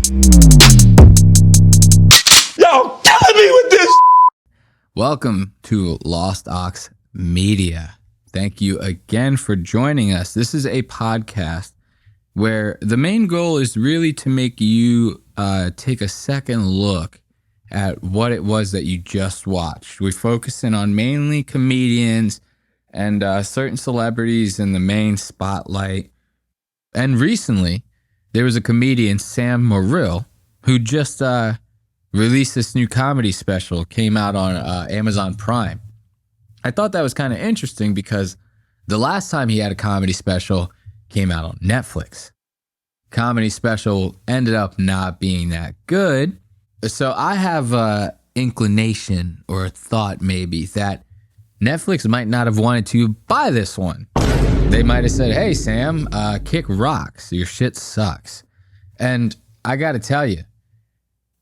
Y'all killing me with this. Welcome to Lost Aux Media. Thank you again for joining us. This is a podcast where the main goal is really to make you take a second look at what it was that you just watched. We focus in on mainly comedians and certain celebrities in the main spotlight. And recently, there was a comedian, Sam Morril, who just released this new comedy special, came out on Amazon Prime. I thought that was kind of interesting because the last time he had a comedy special came out on Netflix. Comedy special ended up not being that good. So I have a inclination or a thought maybe that Netflix might not have wanted to buy this one. They might have said, hey, Sam, kick rocks. Your shit sucks. And I got to tell you,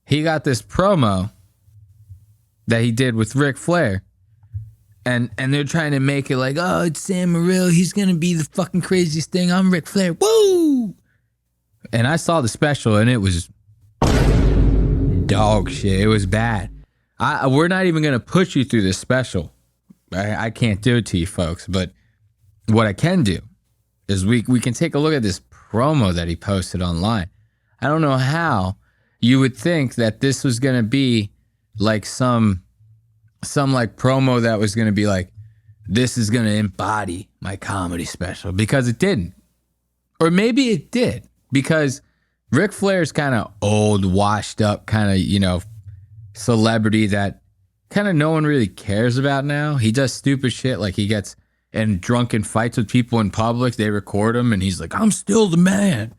he got this promo that he did with Rick Flair. And they're trying to make it like, oh, it's Sam Morril. He's going to be the fucking craziest thing. I'm Rick Flair. Woo! And I saw the special and it was dog shit. It was bad. We're not even going to push you through this special. I can't do it to you folks. But what I can do is we can take a look at this promo that he posted online. I don't know how you would think that this was going to be like some like promo that was going to be like, this is going to embody my comedy special, because it didn't. Or maybe it did, because Ric Flair's kind of old, washed up kind of, celebrity that kind of no one really cares about now. He does stupid shit, like he gets in drunken fights with people in public. They record him and he's like, I'm still the man.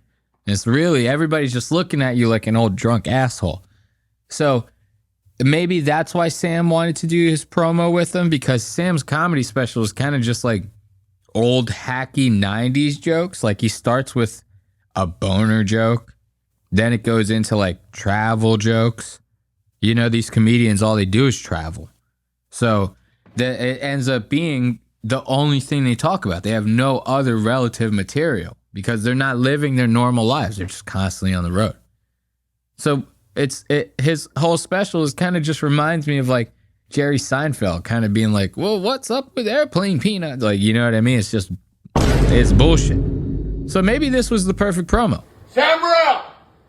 And it's really, everybody's just looking at you like an old drunk asshole. So maybe that's why Sam wanted to do his promo with him, because Sam's comedy special is kind of just like old hacky 90s jokes. Like he starts with a boner joke, then it goes into like travel jokes. These comedians, all they do is travel. So it ends up being the only thing they talk about. They have no other relative material because they're not living their normal lives. They're just constantly on the road. So his whole special is kind of just reminds me of like Jerry Seinfeld kind of being like, well, what's up with airplane peanut? Like, you know what I mean? It's bullshit. So maybe this was the perfect promo. Sam Morril,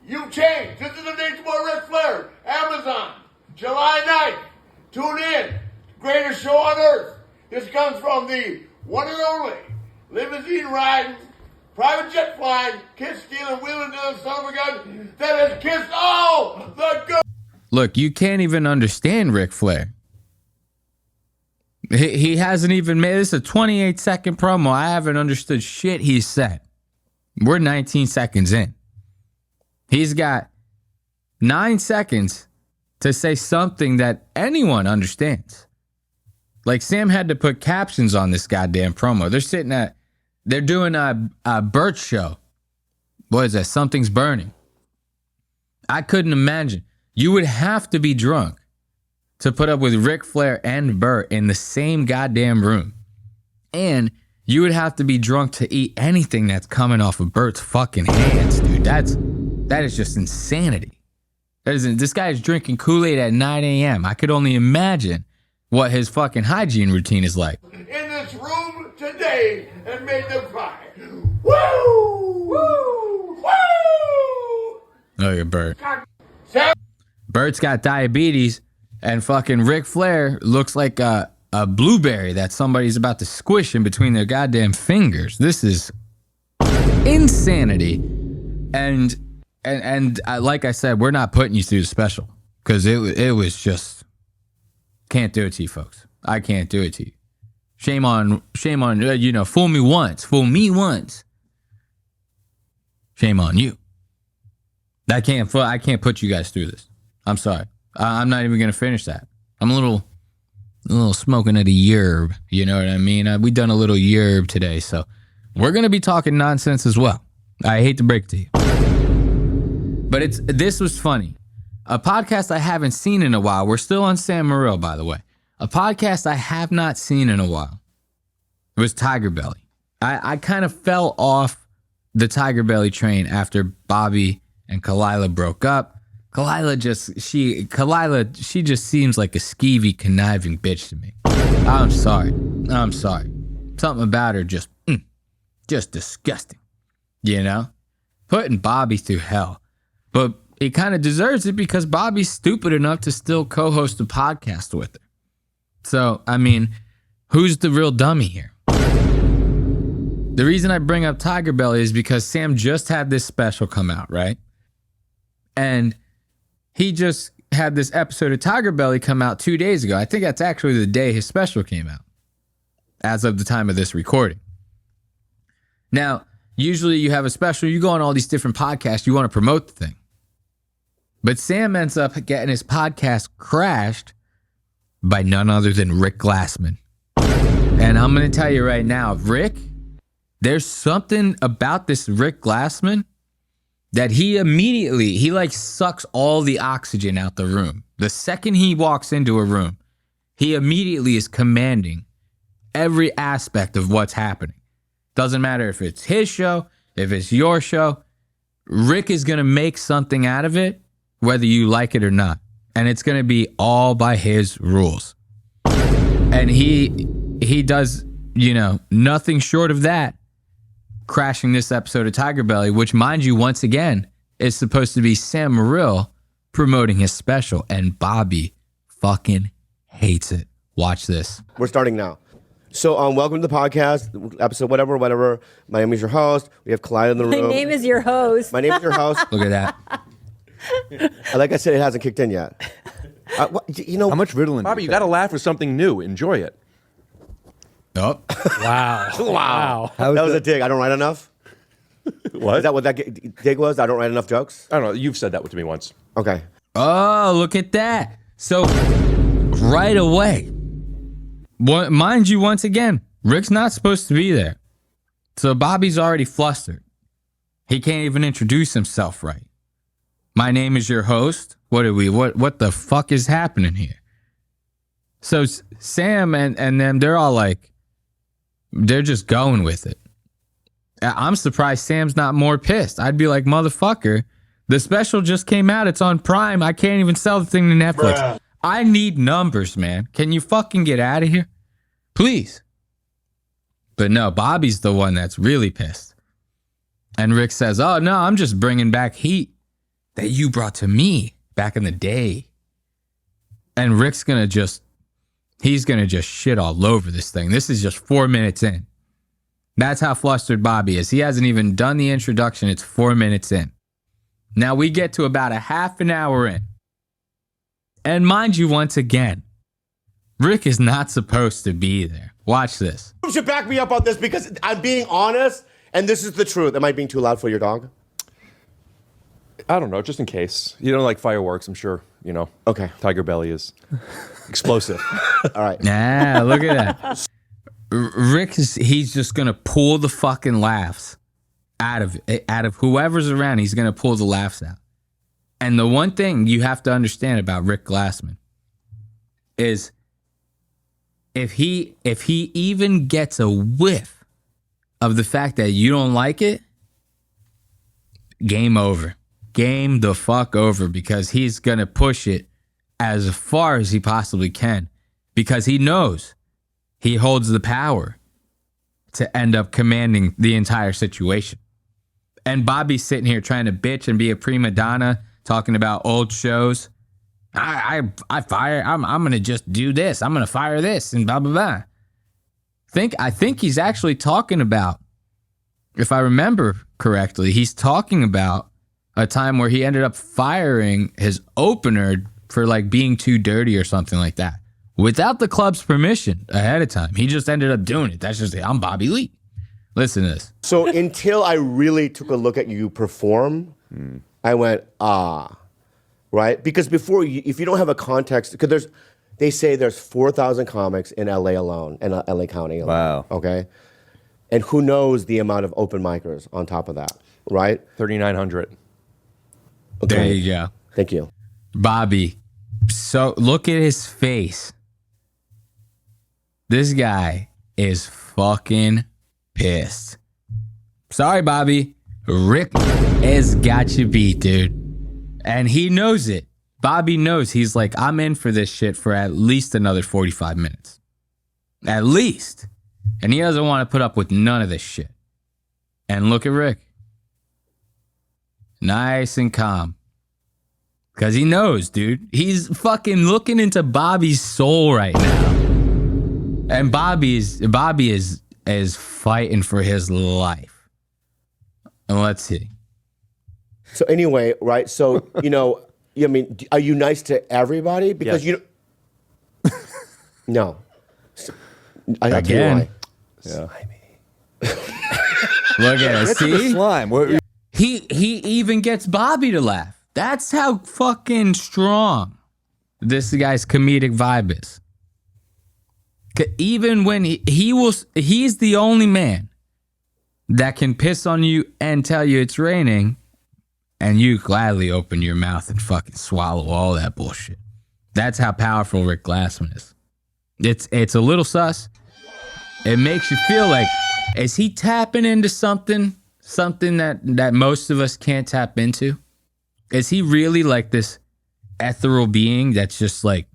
you changed. This is the next more Ric Flair. Amazon, July 9th. Tune in. Greatest show on earth. This comes from the one and only limousine riding, private jet flying, kiss stealing, wheeling to the son of a gun that has kissed all the good. Look, you can't even understand Ric Flair. He hasn't even made this a 28-second promo. I haven't understood shit he said. We're 19 seconds in. He's got 9 seconds to say something that anyone understands. Like Sam had to put captions on this goddamn promo. They're doing a Burt show. What is that? Something's Burning. I couldn't imagine. You would have to be drunk to put up with Ric Flair and Burt in the same goddamn room. And you would have to be drunk to eat anything that's coming off of Burt's fucking hands, dude. That is just insanity. This guy is drinking Kool-Aid at 9 a.m. I could only imagine what his fucking hygiene routine is like. In this room today and made them cry. Woo! Woo! Woo! Look at Burt. Burt's got diabetes, and fucking Ric Flair looks like a blueberry that somebody's about to squish in between their goddamn fingers. This is insanity. And like I said, we're not putting you through the special because it was just, can't do it to you folks. I can't do it to you. Shame on, fool me once. Shame on you. I can't put you guys through this. I'm sorry. I'm not even going to finish that. I'm a little smoking at a yerb. You know what I mean? We done a little yerb today, so we're going to be talking nonsense as well. I hate to break it to you. But this was funny. A podcast I haven't seen in a while. We're still on Sam Morril, by the way. A podcast I have not seen in a while. It was TigerBelly. I kind of fell off the TigerBelly train after Bobby and Kline broke up. Kline just seems like a skeevy, conniving bitch to me. I'm sorry. Something about her just disgusting, you know? Putting Bobby through hell. But he kind of deserves it because Bobby's stupid enough to still co-host a podcast with her. So, I mean, who's the real dummy here? The reason I bring up TigerBelly is because Sam just had this special come out, right? And he just had this episode of TigerBelly come out 2 days ago. I think that's actually the day his special came out, as of the time of this recording. Now, usually you have a special, you go on all these different podcasts, you want to promote the thing. But Sam ends up getting his podcast crashed by none other than Rick Glassman. And I'm going to tell you right now, Rick, there's something about this Rick Glassman that he like sucks all the oxygen out the room. The second he walks into a room, he immediately is commanding every aspect of what's happening. Doesn't matter if it's his show, if it's your show. Rick is going to make something out of it, whether you like it or not. And it's going to be all by his rules. And he does, nothing short of that, crashing this episode of TigerBelly, which, mind you, once again, is supposed to be Sam Morril promoting his special. And Bobby fucking hates it. Watch this. We're starting now. So, welcome to the podcast, episode whatever. My name is your host. We have Kline in the room. My name is your host. My name is your host. Look at that. Like I said, it hasn't kicked in yet. How much Ritalin? Bobby, you got to laugh with something new. Enjoy it. Oh. Wow. That was a dig. I don't write enough? What? Is that what that dig was? I don't write enough jokes? I don't know. You've said that to me once. Okay. Oh, look at that. So, right away, mind you, once again, Rick's not supposed to be there. So Bobby's already flustered. He can't even introduce himself right. My name is your host. What the fuck is happening here? So Sam and them, they're all like, they're just going with it. I'm surprised Sam's not more pissed. I'd be like, motherfucker, the special just came out. It's on Prime. I can't even sell the thing to Netflix. Bruh. I need numbers, man. Can you fucking get out of here? Please. But no, Bobby's the one that's really pissed. And Rick says, oh, no, I'm just bringing back heat that you brought to me back in the day. And Rick's going to just shit all over this thing. This is just 4 minutes in. That's how flustered Bobby is. He hasn't even done the introduction. It's 4 minutes in. Now we get to about a half an hour in. And mind you, once again, Rick is not supposed to be there. Watch this. You should back me up on this because I'm being honest, and this is the truth. Am I being too loud for your dog? I don't know, just in case. You don't like fireworks, I'm sure, Okay. TigerBelly is explosive. All right. Nah, look at that. Rick he's just going to pull the fucking laughs out of whoever's around. He's going to pull the laughs out. And the one thing you have to understand about Rick Glassman is if he even gets a whiff of the fact that you don't like it, game over. Game the fuck over, because he's going to push it as far as he possibly can, because he knows he holds the power to end up commanding the entire situation. And Bobby's sitting here trying to bitch and be a prima donna, talking about old shows. I'm going to just do this. I'm going to fire this and blah, blah, blah. I think he's actually talking about, if I remember correctly, he's talking about a time where he ended up firing his opener for like being too dirty or something like that without the club's permission ahead of time. He just ended up doing it. That's just it. I'm Bobby Lee. Listen to this. So until I really took a look at you perform, I went, right? Because before, if you don't have a context, because they say there's 4,000 comics in LA alone, in LA County alone. Wow. Okay? And who knows the amount of open micers on top of that, right? 3,900. Okay. There you go. Thank you. Bobby, so look at his face. This guy is fucking pissed. Sorry, Bobby. Rick has got you beat, dude. And he knows it. Bobby knows. He's like, I'm in for this shit for at least another 45 minutes. At least. And he doesn't want to put up with none of this shit. And look at Rick. Nice and calm. Because he knows, dude. He's fucking looking into Bobby's soul right now. And Bobby is fighting for his life. And let's see. So anyway, right? So, you know, I mean, are you nice to everybody? Because Yes. No. I'll tell you Again. why. Yeah. Look at it. See? Slime. He even gets Bobby to laugh. That's how fucking strong this guy's comedic vibe is. Even when he's the only man that can piss on you and tell you it's raining, and you gladly open your mouth and fucking swallow all that bullshit. That's how powerful Rick Glassman is. It's a little sus. It makes you feel like, is he tapping into something that most of us can't tap into? Is he really like this ethereal being that's just like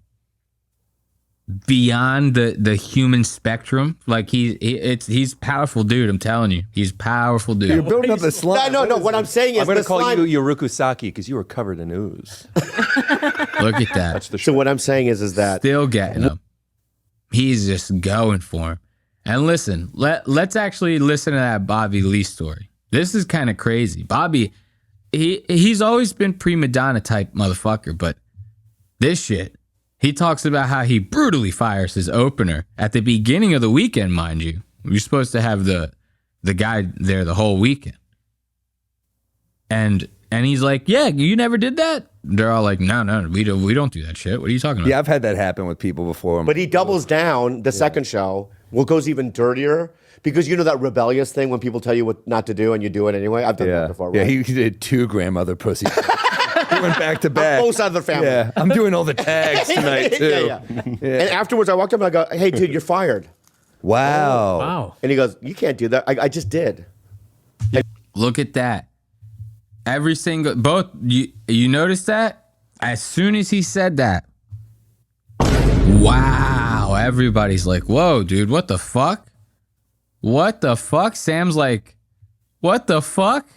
beyond the human spectrum? Like he's powerful dude, I'm telling you. He's powerful dude. You're building up the slime. No. What I'm saying is I'm going the to call slime. you Yorukusaki because you were covered in ooze. Look at that. That's the So what I'm saying is that Still getting him. He's just going for him. And listen, let's actually listen to that Bobby Lee story. This is kind of crazy. Bobby, he's always been prima donna type motherfucker, but this shit, he talks about how he brutally fires his opener at the beginning of the weekend, mind you. You're supposed to have the guy there the whole weekend. And he's like, yeah, you never did that? They're all like, no, we don't do that shit. What are you talking about? Yeah, I've had that happen with people before. But he doubles down the second show. What goes even dirtier? Because you know that rebellious thing when people tell you what not to do and you do it anyway? I've done that before, right? Yeah, he did 2 grandmother pussy. He went back to back. Both sides of the family. Yeah, I'm doing all the tags tonight, too. Yeah. And afterwards, I walked up and I go, hey, dude, you're fired. Wow. Wow. And he goes, you can't do that. I just did. Look at that. Every single, you notice that? As soon as he said that, wow, everybody's like, whoa, dude, what the fuck? What the fuck? Sam's like, what the fuck?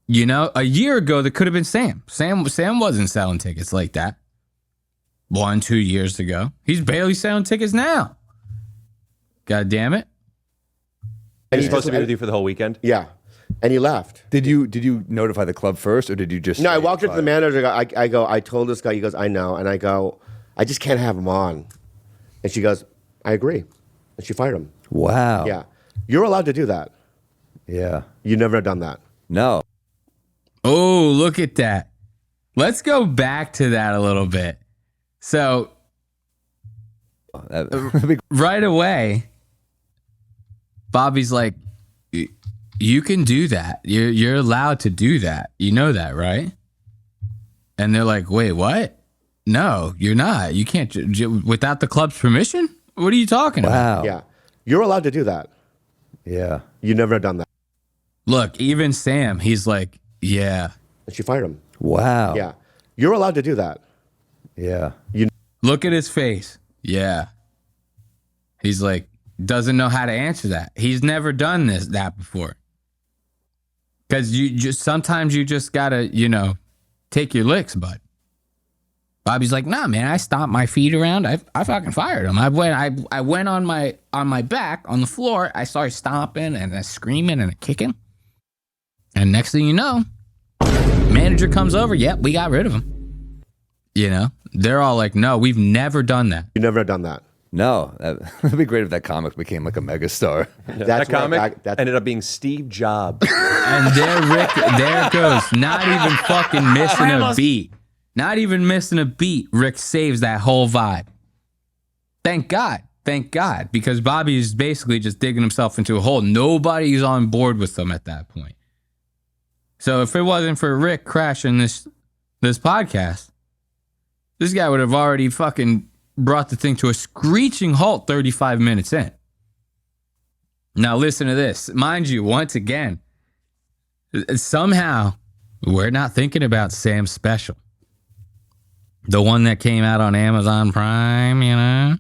You know, a year ago, that could have been Sam. Sam wasn't selling tickets like that. 1-2 years ago. He's barely selling tickets now. God damn it. He's supposed to be with you for the whole weekend? Yeah. And he left. Did you notify the club first, or did you just? No, I walked up to the manager. I told this guy, he goes, I know. And I go, I just can't have him on. And she goes, I agree. And she fired him. Wow. Yeah. You're allowed to do that. Yeah. You never have done that. No. Oh, look at that. Let's go back to that a little bit. So, right away, Bobby's like, you can do that. You're allowed to do that. You know that, right? And they're like, wait, what? No, you're not. You can't, without the club's permission? What are you talking about? Wow. Yeah. You're allowed to do that. Yeah. You never have done that. Look, even Sam, he's like, yeah. And she fired him. Wow. Yeah. You're allowed to do that. Yeah. Look at his face. Yeah. He's like, doesn't know how to answer that. He's never done that before. Because sometimes you just gotta, take your licks, bud. Bobby's like, nah, man, I stomped my feet around. I fucking fired him. I went on my back on the floor. I started stomping and screaming and kicking. And next thing you know, manager comes over. Yep, we got rid of him. They're all like, no, we've never done that. You never have done that. No. That'd be great if that comic became like a megastar. That's that comic that's ended up being Steve Jobs. And there it goes. Not even fucking missing a beat. Not even missing a beat. Rick saves that whole vibe. Thank God. Thank God. Because Bobby is basically just digging himself into a hole. Nobody's on board with them at that point. So if it wasn't for Rick crashing this podcast, this guy would have already fucking brought the thing to a screeching halt 35 minutes in. Now listen to this. Mind you, once again, Somehow, we're not thinking about Sam's special. The one that came out on Amazon Prime, you know?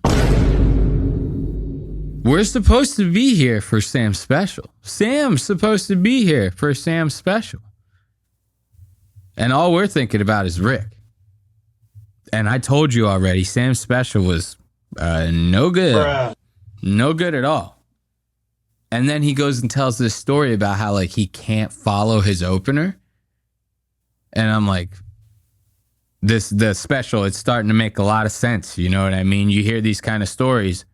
We're supposed to be here for Sam's special. Sam's supposed to be here for Sam's special. And all we're thinking about is Rick. And I told you already, Sam's special was no good. Bruh. No good at all. And then he goes and tells this story about how, like, he can't follow his opener. And I'm like, the special, it's starting to make a lot of sense. You know what I mean? You hear these kind of stories.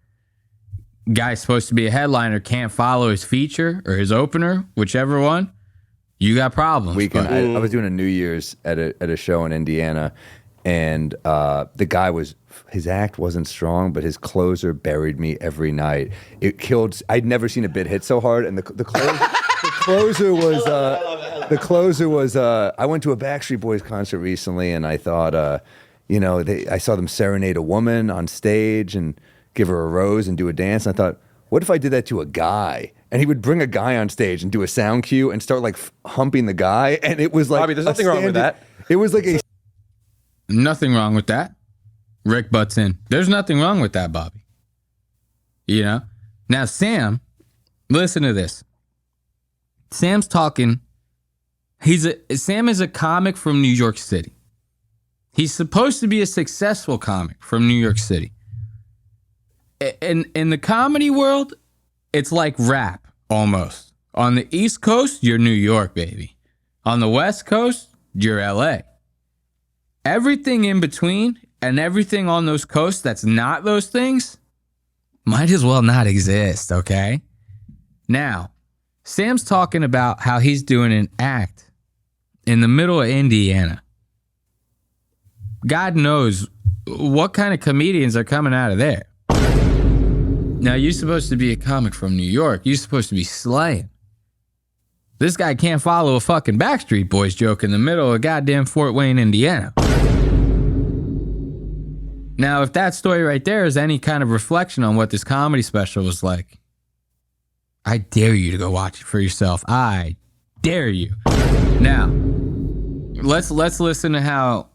Guy's supposed to be a headliner, can't follow his feature or his opener, whichever one. You got problems. Weekend, I was doing a New Year's at a show in Indiana, and the guy his act wasn't strong, but his closer buried me every night. It killed. I'd never seen a bit hit so hard, and the closer was. I went to a Backstreet Boys concert recently, and I thought, I saw them serenade a woman on stage and give her a rose and do a dance. And I thought, what if I did that to a guy? And he would bring a guy on stage and do a sound cue and start like humping the guy. And it was like, Bobby, there's nothing wrong with that. It was like nothing wrong with that. Rick butts in. There's nothing wrong with that, Bobby. You know? Now, Sam, listen to this. Sam's talking. Sam is a comic from New York City. He's supposed to be a successful comic from New York City. In the comedy world, it's like rap, almost. On the East Coast, you're New York, baby. On the West Coast, you're LA. Everything in between and everything on those coasts that's not those things might as well not exist, okay? Now, Sam's talking about how he's doing an act in the middle of Indiana. God knows what kind of comedians are coming out of there. Now, you're supposed to be a comic from New York. You're supposed to be slaying. This guy can't follow a fucking Backstreet Boys joke in the middle of goddamn Fort Wayne, Indiana. Now, if that story right there is any kind of reflection on what this comedy special was like, I dare you to go watch it for yourself. I dare you. Now, let's listen to how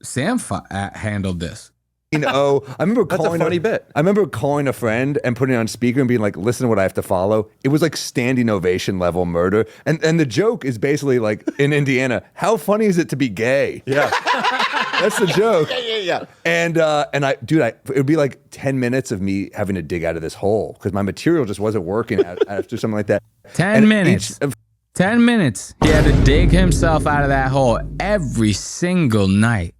Sam handled this. I remember That's a funny bit. I remember calling a friend and putting it on speaker and being like, listen to what I have to follow. It was like standing ovation level murder. And the joke is basically like, in Indiana, how funny is it to be gay? Yeah. That's the joke. Yeah. And it would be like 10 minutes of me having to dig out of this hole because my material just wasn't working after something like that. 10 minutes. 10 minutes. He had to dig himself out of that hole every single night.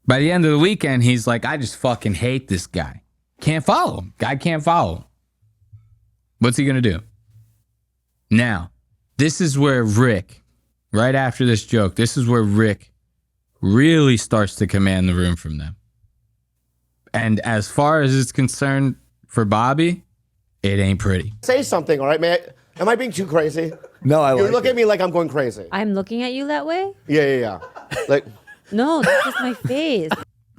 By the end of the weekend, he's like, I just fucking hate this guy. Can't follow him. Guy can't follow him. What's he going to do? Now, this is where Rick, right after this joke, this is where Rick really starts to command the room from them. And as far as it's concerned for Bobby, it ain't pretty. Say something, all right, man? Am I being too crazy? No, You look at me like I'm going crazy. I'm looking at you that way? Yeah. Like, No, that's just my face.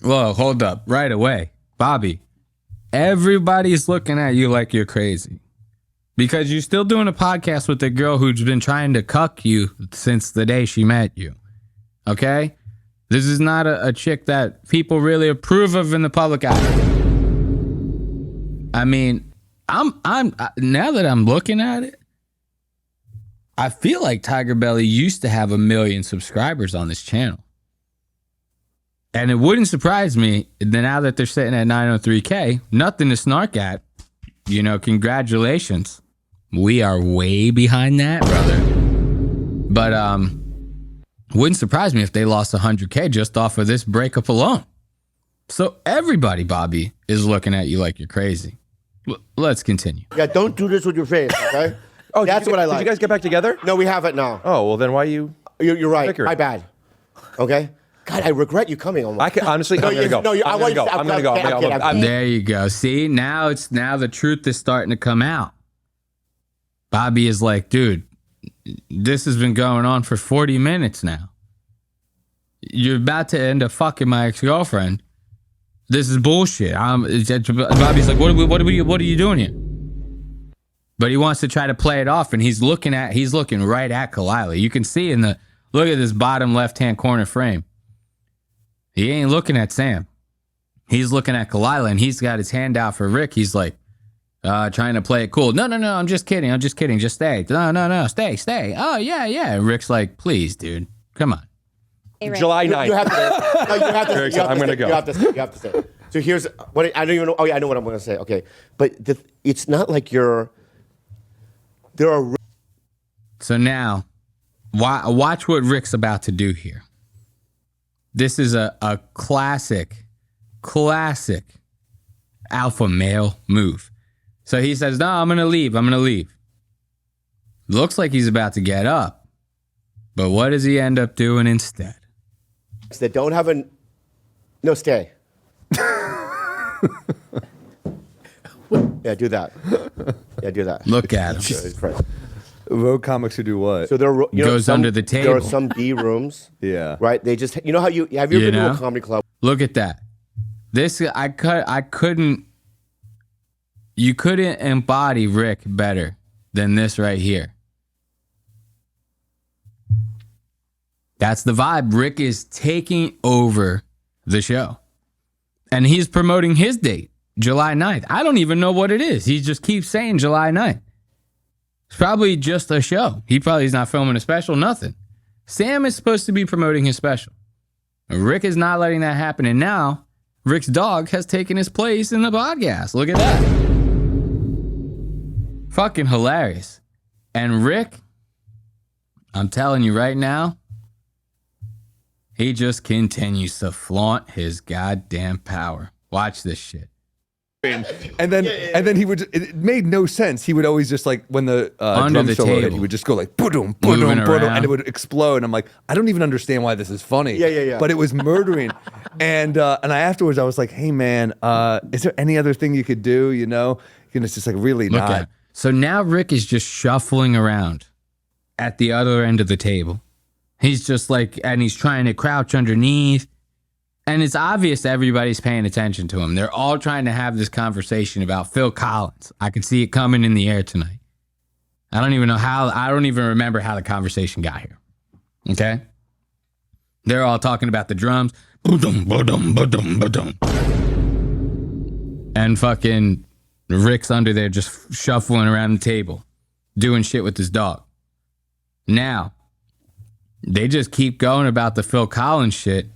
Whoa, hold up. Right away. Bobby, everybody's looking at you like you're crazy. Because you're still doing a podcast with a girl who's been trying to cuck you since the day she met you. Okay? This is not a chick that people really approve of in the public eye. I mean, I'm now that I'm looking at it, I feel like TigerBelly used to have 1 million subscribers on this channel. And it wouldn't surprise me that now that they're sitting at 903K, nothing to snark at. You know, congratulations. We are way behind that, brother. But wouldn't surprise me if they lost 100K just off of this breakup alone. So everybody, Bobby, is looking at you like you're crazy. Let's continue. yeah, don't do this with your face, okay? Oh, That's what I like. Did you guys get back together? No, we haven't now. Oh, well, then why you... You're right. bickering? My bad. Okay? God, I regret you coming on. I can honestly. No, I'm gonna go. no, I'm gonna go. I'm gonna go. I'm There you go. See, now the truth is starting to come out. Bobby is like, dude, this has been going on for 40 minutes now. You're about to end up fucking my ex-girlfriend. This is bullshit. Bobby's like, what are you doing here? but he wants to try to play it off, and he's looking right at Kline. You can see look at this bottom left-hand corner frame. He ain't looking at Sam. He's looking at Kline, and he's got his hand out for Rick. He's like, trying to play it cool. No, I'm just kidding. Just stay. No, stay. Oh, yeah. And Rick's like, please, dude, come on. Hey, Rick. July 9th. You have to. No, you have to. Rick, I'm gonna go. You have to say. So here's what I don't even know. Oh yeah, I know what I'm going to say. Okay, but it's not like there are. So now, watch what Rick's about to do here. This is a classic alpha male move. So he says, no, I'm going to leave. Looks like he's about to get up. But what does he end up doing instead? That don't have no, stay. Yeah, do that. Look at him. Jesus Christ. Road comics who do what? So there are, Goes under the table. There are some B rooms. Yeah. Right. They just how have you ever been to a comedy club? Look at that. This you couldn't embody Rick better than this right here. That's the vibe. Rick is taking over the show. And he's promoting his date, July 9th. I don't even know what it is. He just keeps saying July 9th. It's probably just a show. He's not filming a special, nothing. Sam is supposed to be promoting his special. Rick is not letting that happen. And now, Rick's dog has taken his place in the podcast. Look at that. Fucking hilarious. And Rick, I'm telling you right now, he just continues to flaunt his goddamn power. Watch this shit. And then he would. It made no sense. He would always just like when the Under drum the solo hit, table. he would just go like boom, Moving boom, around. and it would explode. And I'm like, I don't even understand why this is funny. Yeah. But it was murdering. and I afterwards I was like, hey man, is there any other thing you could do? You know, and it's just like really Look not. at it. So now Rick is just shuffling around at the other end of the table. He's just like, and he's trying to crouch underneath. And it's obvious everybody's paying attention to him. They're all trying to have this conversation about Phil Collins. I can see it coming in the air tonight. I don't even remember how the conversation got here. Okay? They're all talking about the drums. Ba-dum, ba-dum, ba-dum, ba-dum. And fucking Rick's under there just shuffling around the table, doing shit with his dog. Now, they just keep going about the Phil Collins shit.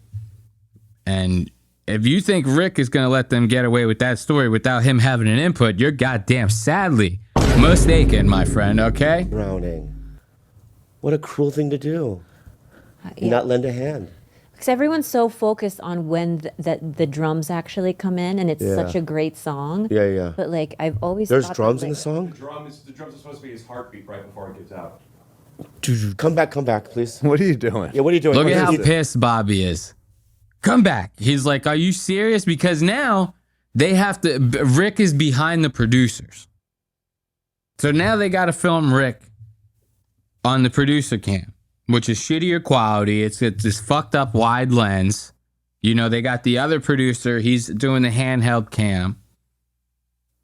And if you think Rick is going to let them get away with that story without him having an input, you're goddamn sadly mistaken, my friend, okay? Drowning. What a cruel thing to do. Yeah. Not lend a hand. Because everyone's so focused on when the drums actually come in, and it's such a great song. Yeah. But like I've always There's thought drums that, in the like, song? The drums are supposed to be his heartbeat right before it gives out. Come back, please. What are you doing? Yeah, what are you doing? Look What at how is it? pissed Bobby is. Come back. He's like, are you serious? Because now they have to, Rick is behind the producers. So now they got to film Rick on the producer cam, which is shittier quality. It's this fucked up wide lens. You know, they got the other producer. He's doing the handheld cam.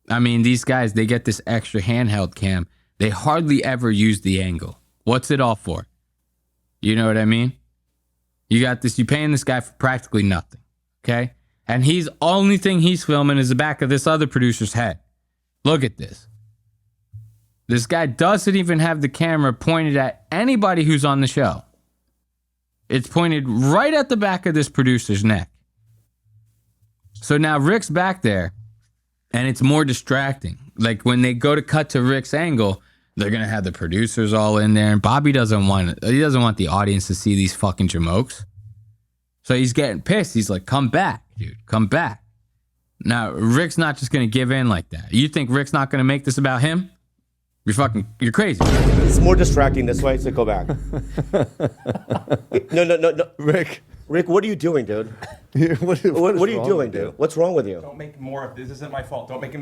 I mean, these guys, they get this extra handheld cam. They hardly ever use the angle. What's it all for? You know what I mean? You got this, you're paying this guy for practically nothing. Okay? And only thing he's filming is the back of this other producer's head. Look at this. This guy doesn't even have the camera pointed at anybody who's on the show. It's pointed right at the back of this producer's neck. So now Rick's back there, and it's more distracting. Like when they go to cut to Rick's angle, they're gonna have the producers all in there, and Bobby doesn't want the audience to see these fucking jamokes. So he's getting pissed. He's like, "Come back, dude, come back." Now Rick's not just gonna give in like that. You think Rick's not gonna make this about him? You're crazy. It's more distracting this way, so go back. No. Rick, what are you doing, dude? What are you doing, dude? What's wrong with you? Don't make more of this. Isn't my fault. Don't make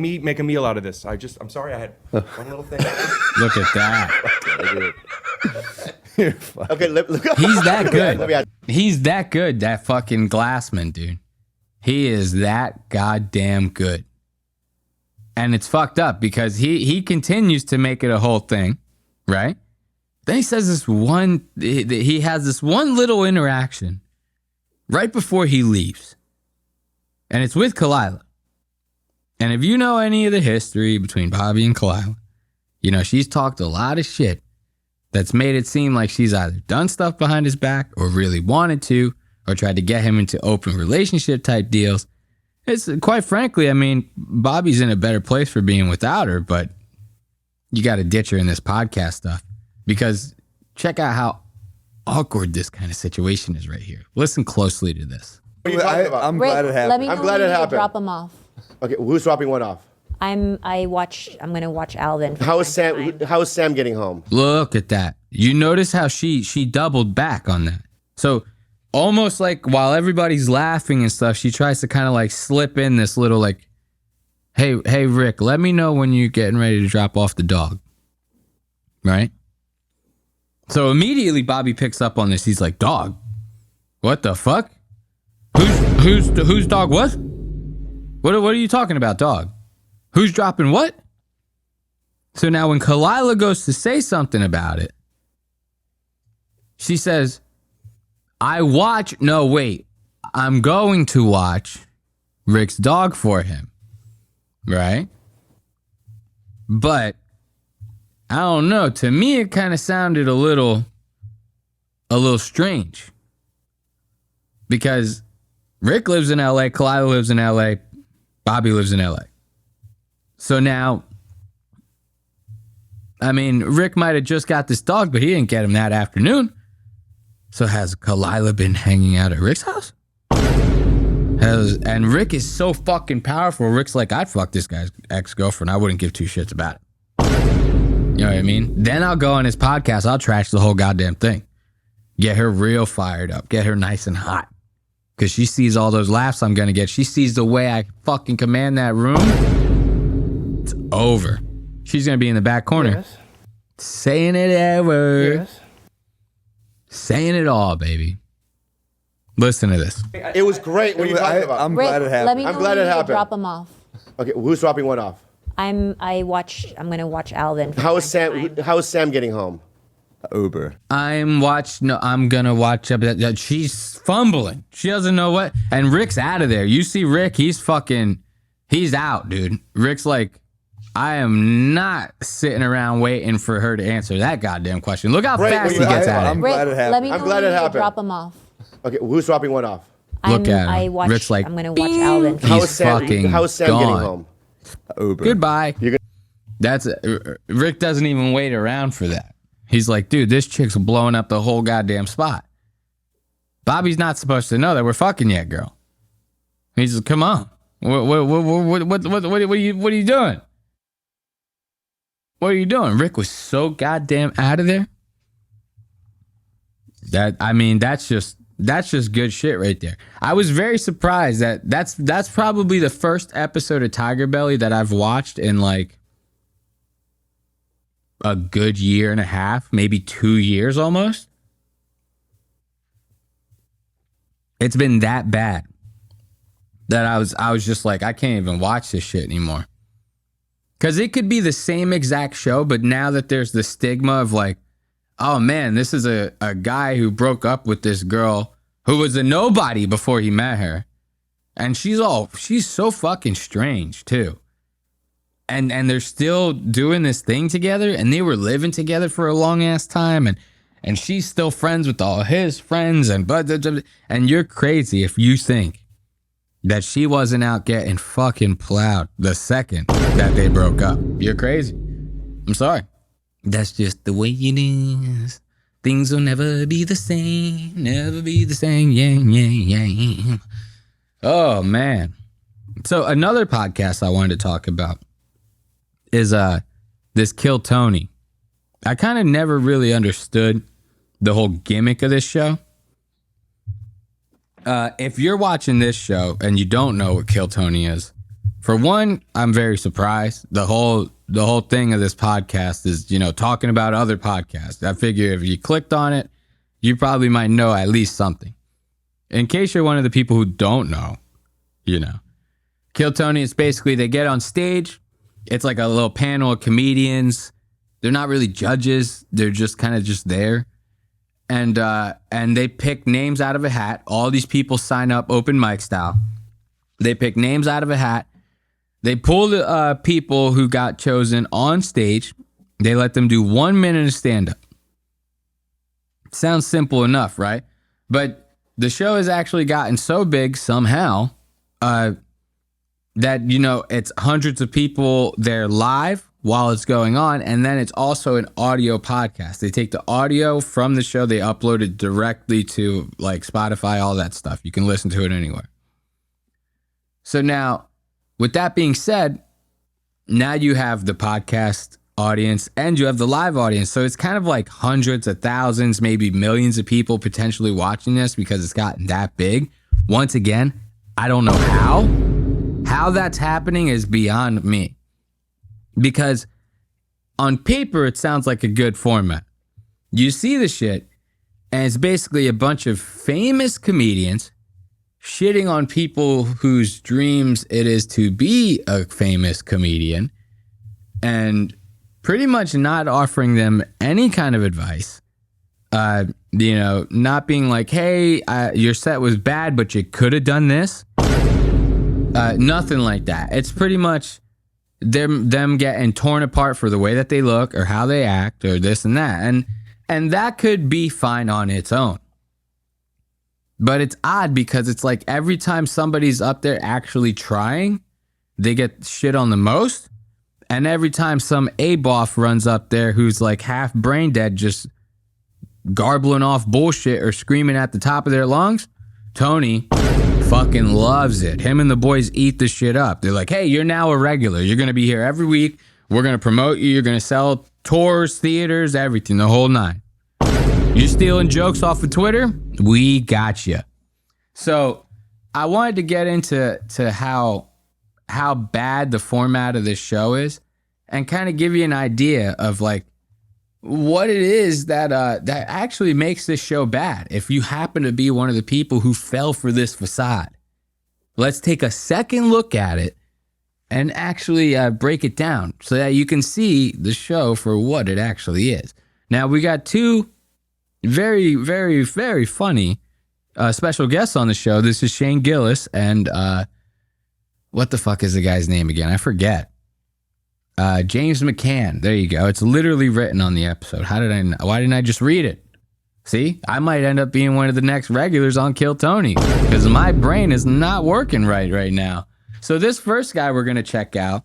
me make a meal out of this. I'm sorry. I had one little thing. Look at that. Okay, look. He's that good. Let me ask- He's that good, that fucking Glassman, dude. He is that goddamn good. And it's fucked up because he continues to make it a whole thing, right? Then he says he has this one little interaction right before he leaves. And it's with Kline. And if you know any of the history between Bobby and Kline, you know, she's talked a lot of shit that's made it seem like she's either done stuff behind his back or really wanted to, or tried to get him into open relationship type deals. It's quite frankly, I mean, Bobby's in a better place for being without her, but you got to ditch her in this podcast stuff because check out how awkward this kind of situation is right here. Listen closely to this. What are you talking about? I'm Rick, glad it happened. let me know I'm glad when it you happened. drop them off. Okay, who's dropping what off? I'm gonna watch Alvin. How is Sam getting home? Look at that. You notice how she doubled back on that. So almost like while everybody's laughing and stuff, she tries to kind of like slip in this little like, hey, Rick, let me know when you're getting ready to drop off the dog. Right? So immediately Bobby picks up on this. He's like, dog? What the fuck? Whose dog what? What are you talking about, dog? Who's dropping what? So now when Kline goes to say something about it, she says, I'm going to watch Rick's dog for him. Right? But I don't know. To me, it kind of sounded a little strange. Because Rick lives in LA, Kline lives in LA, Bobby lives in LA. So now, I mean, Rick might have just got this dog, but he didn't get him that afternoon. So has Kline been hanging out at Rick's house? And Rick is so fucking powerful. Rick's like, I'd fuck this guy's ex-girlfriend. I wouldn't give two shits about it. You know what I mean? Then I'll go on his podcast. I'll trash the whole goddamn thing. Get her real fired up. Get her nice and hot. Because she sees all those laughs I'm going to get. She sees the way I fucking command that room. It's over. She's going to be in the back corner. Yes. Saying it ever. Yes. Saying it all, baby. Listen to this. It was great. What are you talking about? I'm Rick, glad it happened. let me know I'm glad when it you happened. drop them off. Okay, who's dropping what off? I'm gonna watch Alvin. How is Sam getting home? Uber. I'm gonna watch. She's fumbling. She doesn't know what. And Rick's out of there. You see Rick, he's out, dude. Rick's like, I am not sitting around waiting for her to answer that goddamn question. Look how Right, fast he well, gets at I'm it. Rick, glad it happened. let me know I'm glad when it you happened. drop them off. Okay, who's dropping what off? Look at him. Rick's like, I'm gonna watch Alvin. How He's is Sam fucking getting gone. home? Uber. Goodbye. Rick doesn't even wait around for that. He's like, dude, this chick's blowing up the whole goddamn spot. Bobby's not supposed to know that we're fucking yet, girl. He's like, come on. What are you doing? What are you doing? Rick was so goddamn out of there. That's just good shit right there. I was very surprised that's probably the first episode of TigerBelly that I've watched in like a good year and a half, maybe 2 years almost. It's been that bad that I was just like, I can't even watch this shit anymore. Because it could be the same exact show, but now that there's the stigma of like, oh man, this is a guy who broke up with this girl who was a nobody before he met her. And she's so fucking strange too. And they're still doing this thing together, and they were living together for a long ass time, and she's still friends with all his friends, and you're crazy if you think that she wasn't out getting fucking plowed the second that they broke up. You're crazy. I'm sorry. That's just the way it is. Things will never be the same. Never be the same. Yeah. Oh, man. So another podcast I wanted to talk about is this Kill Tony. I kind of never really understood the whole gimmick of this show. If you're watching this show and you don't know what Kill Tony is, for one, I'm very surprised. The whole thing of this podcast is, talking about other podcasts. I figure if you clicked on it, you probably might know at least something. In case you're one of the people who don't know, Kill Tony is basically they get on stage It's like a little panel of comedians. They're not really judges. They're just kind of just there. And they pick names out of a hat. All these people sign up open mic style. They pick names out of a hat. They pull the people who got chosen on stage. They let them do 1 minute of stand-up. Sounds simple enough, right? But the show has actually gotten so big somehow that, you know, it's hundreds of people there live while it's going on. And then it's also an audio podcast. They take the audio from the show. They upload it directly to like Spotify, all that stuff. You can listen to it anywhere. So now, with that being said, now you have the podcast audience and you have the live audience. So it's kind of like hundreds of thousands, maybe millions of people potentially watching this because it's gotten that big. Once again, I don't know how. How that's happening is beyond me. Because on paper, it sounds like a good format. You see the shit, and it's basically a bunch of famous comedians shitting on people whose dreams it is to be a famous comedian and pretty much not offering them any kind of advice. You know, not being like, hey, your set was bad, but you could have done this. Nothing like that. It's pretty much them getting torn apart for the way that they look or how they act or this and that. And that could be fine on its own. But it's odd because it's like every time somebody's up there actually trying, they get shit on the most. And every time some A-boff runs up there who's like half brain dead, just garbling off bullshit or screaming at the top of their lungs, Tony fucking loves it. Him and the boys eat the shit up. They're like, hey, you're now a regular. You're going to be here every week. We're going to promote you. You're going to sell tours, theaters, everything, the whole nine. You stealing jokes off of Twitter? We got you. So I wanted to get into how bad the format of this show is and kind of give you an idea of like what it is that actually makes this show bad. If you happen to be one of the people who fell for this facade, let's take a second look at it and actually break it down so that you can see the show for what it actually is. Now, we got two very, very, very funny special guests on the show. This is Shane Gillis and what the fuck is the guy's name again? I forget. James McCann. There you go. It's literally written on the episode. Why didn't I just read it? See, I might end up being one of the next regulars on Kill Tony because my brain is not working right now. So this first guy we're going to check out,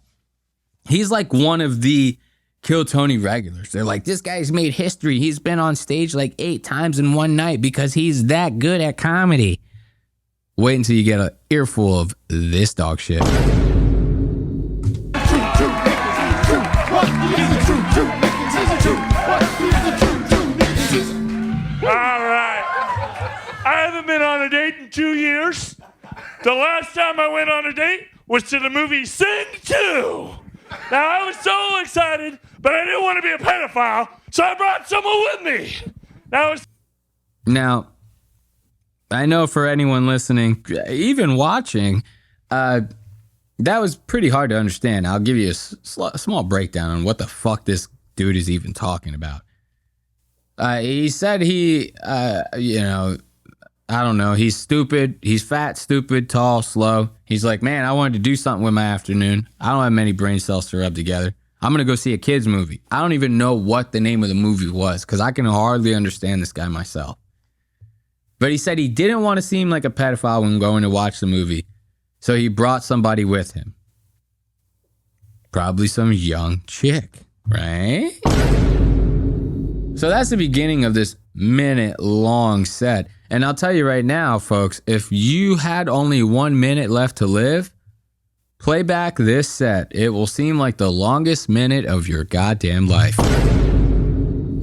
he's like one of the Kill Tony regulars. They're like, this guy's made history. He's been on stage like 8 times in one night because he's that good at comedy. Wait until you get an earful of this dog shit. I haven't been on a date in 2 years. The last time I went on a date was to the movie Sing 2. Now, I was so excited, but I didn't want to be a pedophile, so I brought someone with me. Now, I know for anyone listening, even watching, that was pretty hard to understand. I'll give you a small breakdown on what the fuck this dude is even talking about. He said I don't know. He's stupid. He's fat, stupid, tall, slow. He's like, man, I wanted to do something with my afternoon. I don't have many brain cells to rub together. I'm going to go see a kid's movie. I don't even know what the name of the movie was because I can hardly understand this guy myself. But he said he didn't want to seem like a pedophile when going to watch the movie. So he brought somebody with him. Probably some young chick, right? So that's the beginning of this minute-long set. And I'll tell you right now, folks, if you had only 1 minute left to live, play back this set. It will seem like the longest minute of your goddamn life.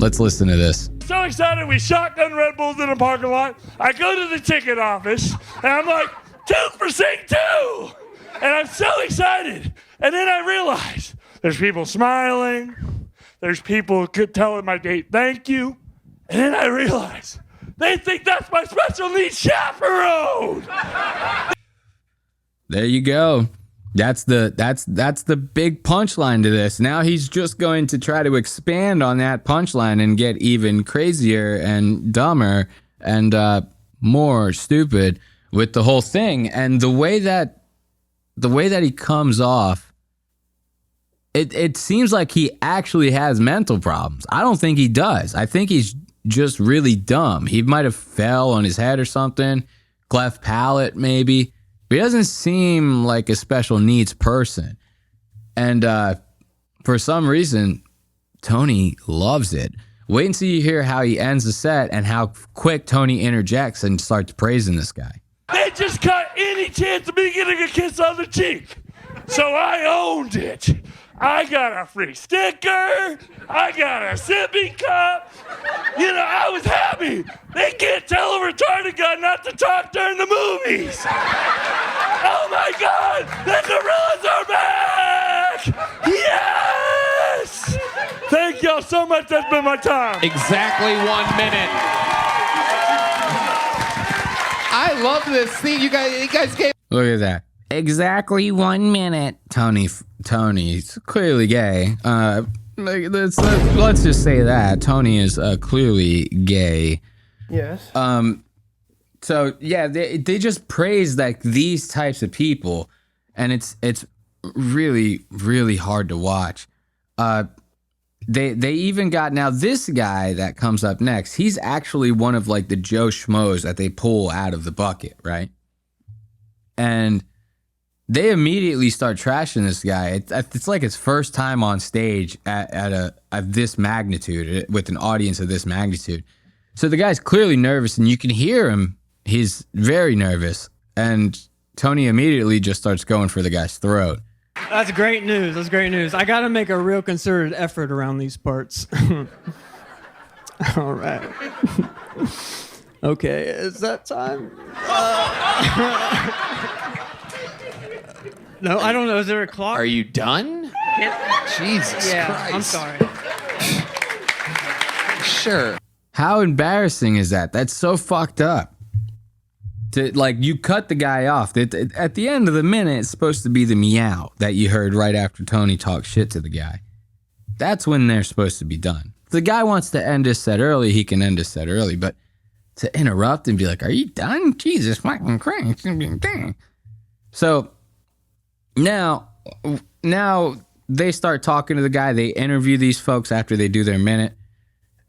Let's listen to this. So excited, we shotgun Red Bulls in a parking lot. I go to the ticket office, and I'm like, 2 for Sing 2! And I'm so excited. And then I realize there's people smiling. There's people telling my date thank you. And then I realize they think that's my special needs chaperone. There you go. That's the big punchline to this. Now he's just going to try to expand on that punchline and get even crazier and dumber and more stupid with the whole thing. And the way that he comes off, it seems like he actually has mental problems. I don't think he does. I think he's just really dumb. He might have fell on his head or something, cleft palate maybe. But he doesn't seem like a special needs person. And for some reason, Tony loves it. Wait until you hear how he ends the set and how quick Tony interjects and starts praising this guy. They just cut any chance of me getting a kiss on the cheek. So I owned it. I got a free sticker. I got a sippy cup. You know, I was happy. They can't tell a retarded guy not to talk during the movies. Oh my God, the gorillas are back! Yes! Thank y'all so much. That's been my time. Exactly 1 minute. I love this theme. You guys gave. Look at that. Exactly 1 minute. Tony's clearly gay. Let's just say that Tony is clearly gay. Yes. So yeah, they just praise like these types of people, and it's really, really hard to watch. They even got, now this guy that comes up next, he's actually one of like the Joe Schmoes that they pull out of the bucket, right? And they immediately start trashing this guy. It's like his first time on stage at this magnitude, with an audience of this magnitude. So the guy's clearly nervous, and you can hear him. He's very nervous, and Tony immediately just starts going for the guy's throat. That's great news. That's great news. I got to make a real concerted effort around these parts. All right. Okay, is that time? No, I don't know. Is there a clock? Are you done? Jesus Yeah, Christ. I'm sorry. Sure. How embarrassing is that? That's so fucked up. You cut the guy off. At the end of the minute, it's supposed to be the meow that you heard right after Tony talked shit to the guy. That's when they're supposed to be done. If the guy wants to end his set early, he can end his set early. But to interrupt and be like, "Are you done? Jesus fucking Christ." So now they start talking to the guy. They interview these folks after they do their minute.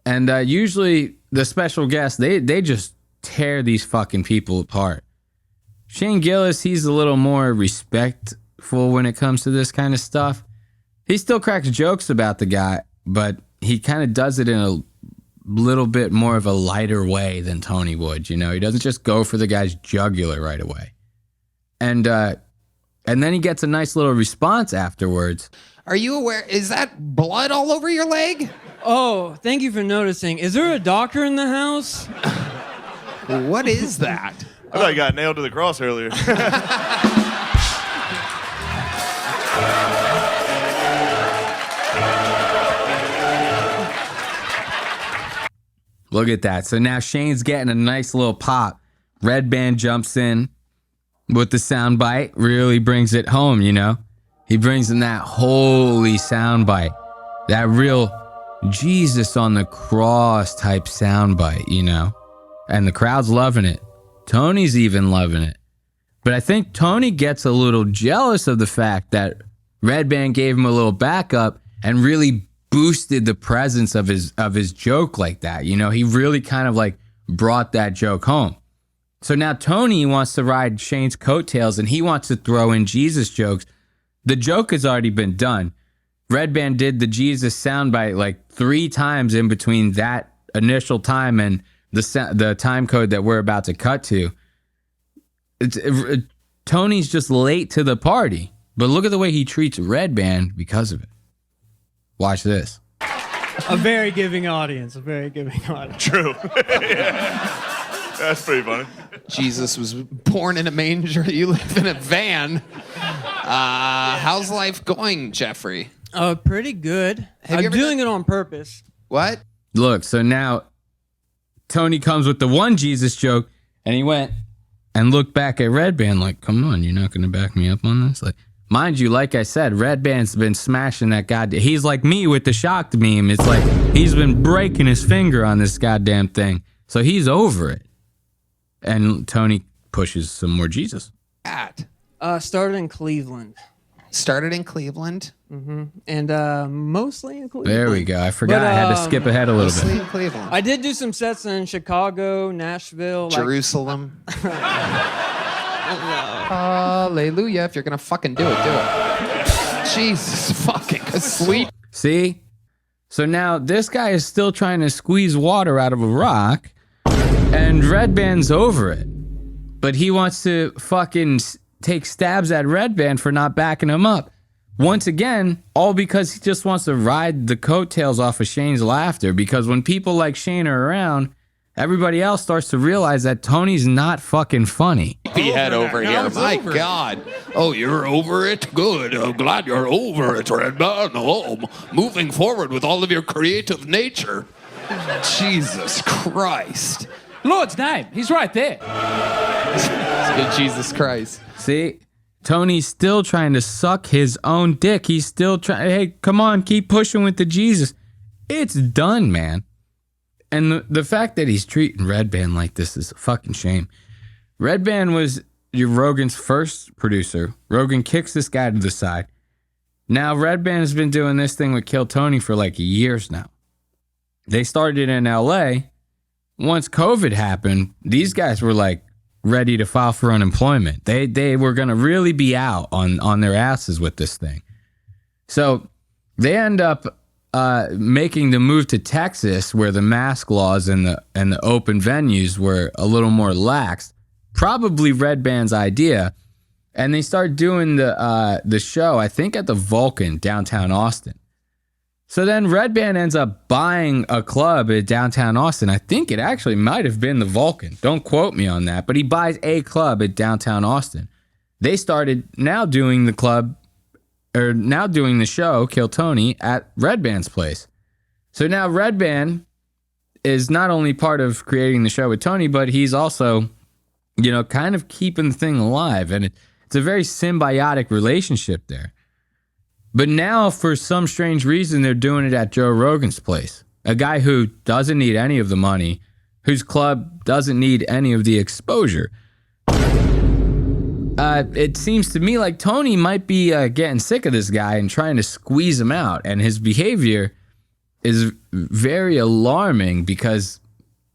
And usually the special guests, they just tear these fucking people apart. Shane Gillis, he's a little more respectful when it comes to this kind of stuff. He still cracks jokes about the guy, but he kind of does it in a little bit more of a lighter way than Tony would, you know? He doesn't just go for the guy's jugular right away. And then he gets a nice little response afterwards. Are you aware? Is that blood all over your leg? Oh, thank you for noticing. Is there a doctor in the house? What is that? I thought you got nailed to the cross earlier. Look at that. So now Shane's getting a nice little pop. Red Band jumps in with the soundbite, really brings it home, you know? He brings in that holy soundbite, that real Jesus on the cross type soundbite, you know? And the crowd's loving it. Tony's even loving it. But I think Tony gets a little jealous of the fact that Red Band gave him a little backup and really boosted the presence of his joke like that. You know, he really kind of like brought that joke home. So now Tony wants to ride Shane's coattails and he wants to throw in Jesus jokes. The joke has already been done. Red Band did the Jesus soundbite like 3 times in between that initial time and the time code that we're about to cut to. Tony's just late to the party, but look at the way he treats Red Band because of it. Watch this. A very giving audience. A very giving audience. True. Yeah. That's pretty funny. Jesus was born in a manger. You live in a van. How's life going, Jeffrey? Pretty good. I'm doing it on purpose. What? Look, so now Tony comes with the one Jesus joke, and he went and looked back at Red Band like, come on, you're not going to back me up on this? Like, Mind you, like I said, Red Band's been smashing that goddamn. He's like me with the shocked meme. It's like he's been breaking his finger on this goddamn thing. So he's over it. And Tony pushes some more Jesus. Started in Cleveland. Started in Cleveland. And mostly in Cleveland. There we go. I forgot I had to skip ahead a little Mostly bit. in Cleveland. I did do some sets in Chicago, Nashville. Jerusalem. Hallelujah. If you're going to fucking do it. Jesus fucking sweet. See? So now this guy is still trying to squeeze water out of a rock, and Red Band's over it. But he wants to fucking take stabs at Red Band for not backing him up. Once again, all because he just wants to ride the coattails off of Shane's laughter, because when people like Shane are around, everybody else starts to realize that Tony's not fucking funny. Head over here. My God. Oh, you're over it? Good. I'm glad you're over it, Red Man. Oh, moving forward with all of your creative nature. Jesus Christ. Lord's name. He's right there. Jesus Christ. See? Tony's still trying to suck his own dick. He's still trying. Hey, come on, keep pushing with the Jesus. It's done, man. And the fact that he's treating Red Band like this is a fucking shame. Red Band was Rogan's first producer. Rogan kicks this guy to the side. Now Red Band has been doing this thing with Kill Tony for like years now. They started in LA. Once COVID happened, these guys were like ready to file for unemployment. They were going to really be out on their asses with this thing. So they end up making the move to Texas, where the mask laws and the open venues were a little more lax. Probably Red Band's idea. And they start doing the show, I think, at the Vulcan downtown Austin. So then Red Band ends up buying a club at downtown Austin. I think it actually might have been the Vulcan. Don't quote me on that. But he buys a club at downtown Austin. They started now doing the show, Kill Tony, at Red Band's place. So now Red Band is not only part of creating the show with Tony, but he's also, kind of keeping the thing alive. And it's a very symbiotic relationship there. But now, for some strange reason, they're doing it at Joe Rogan's place. A guy who doesn't need any of the money, whose club doesn't need any of the exposure. It seems to me like Tony might be getting sick of this guy and trying to squeeze him out. And his behavior is very alarming because,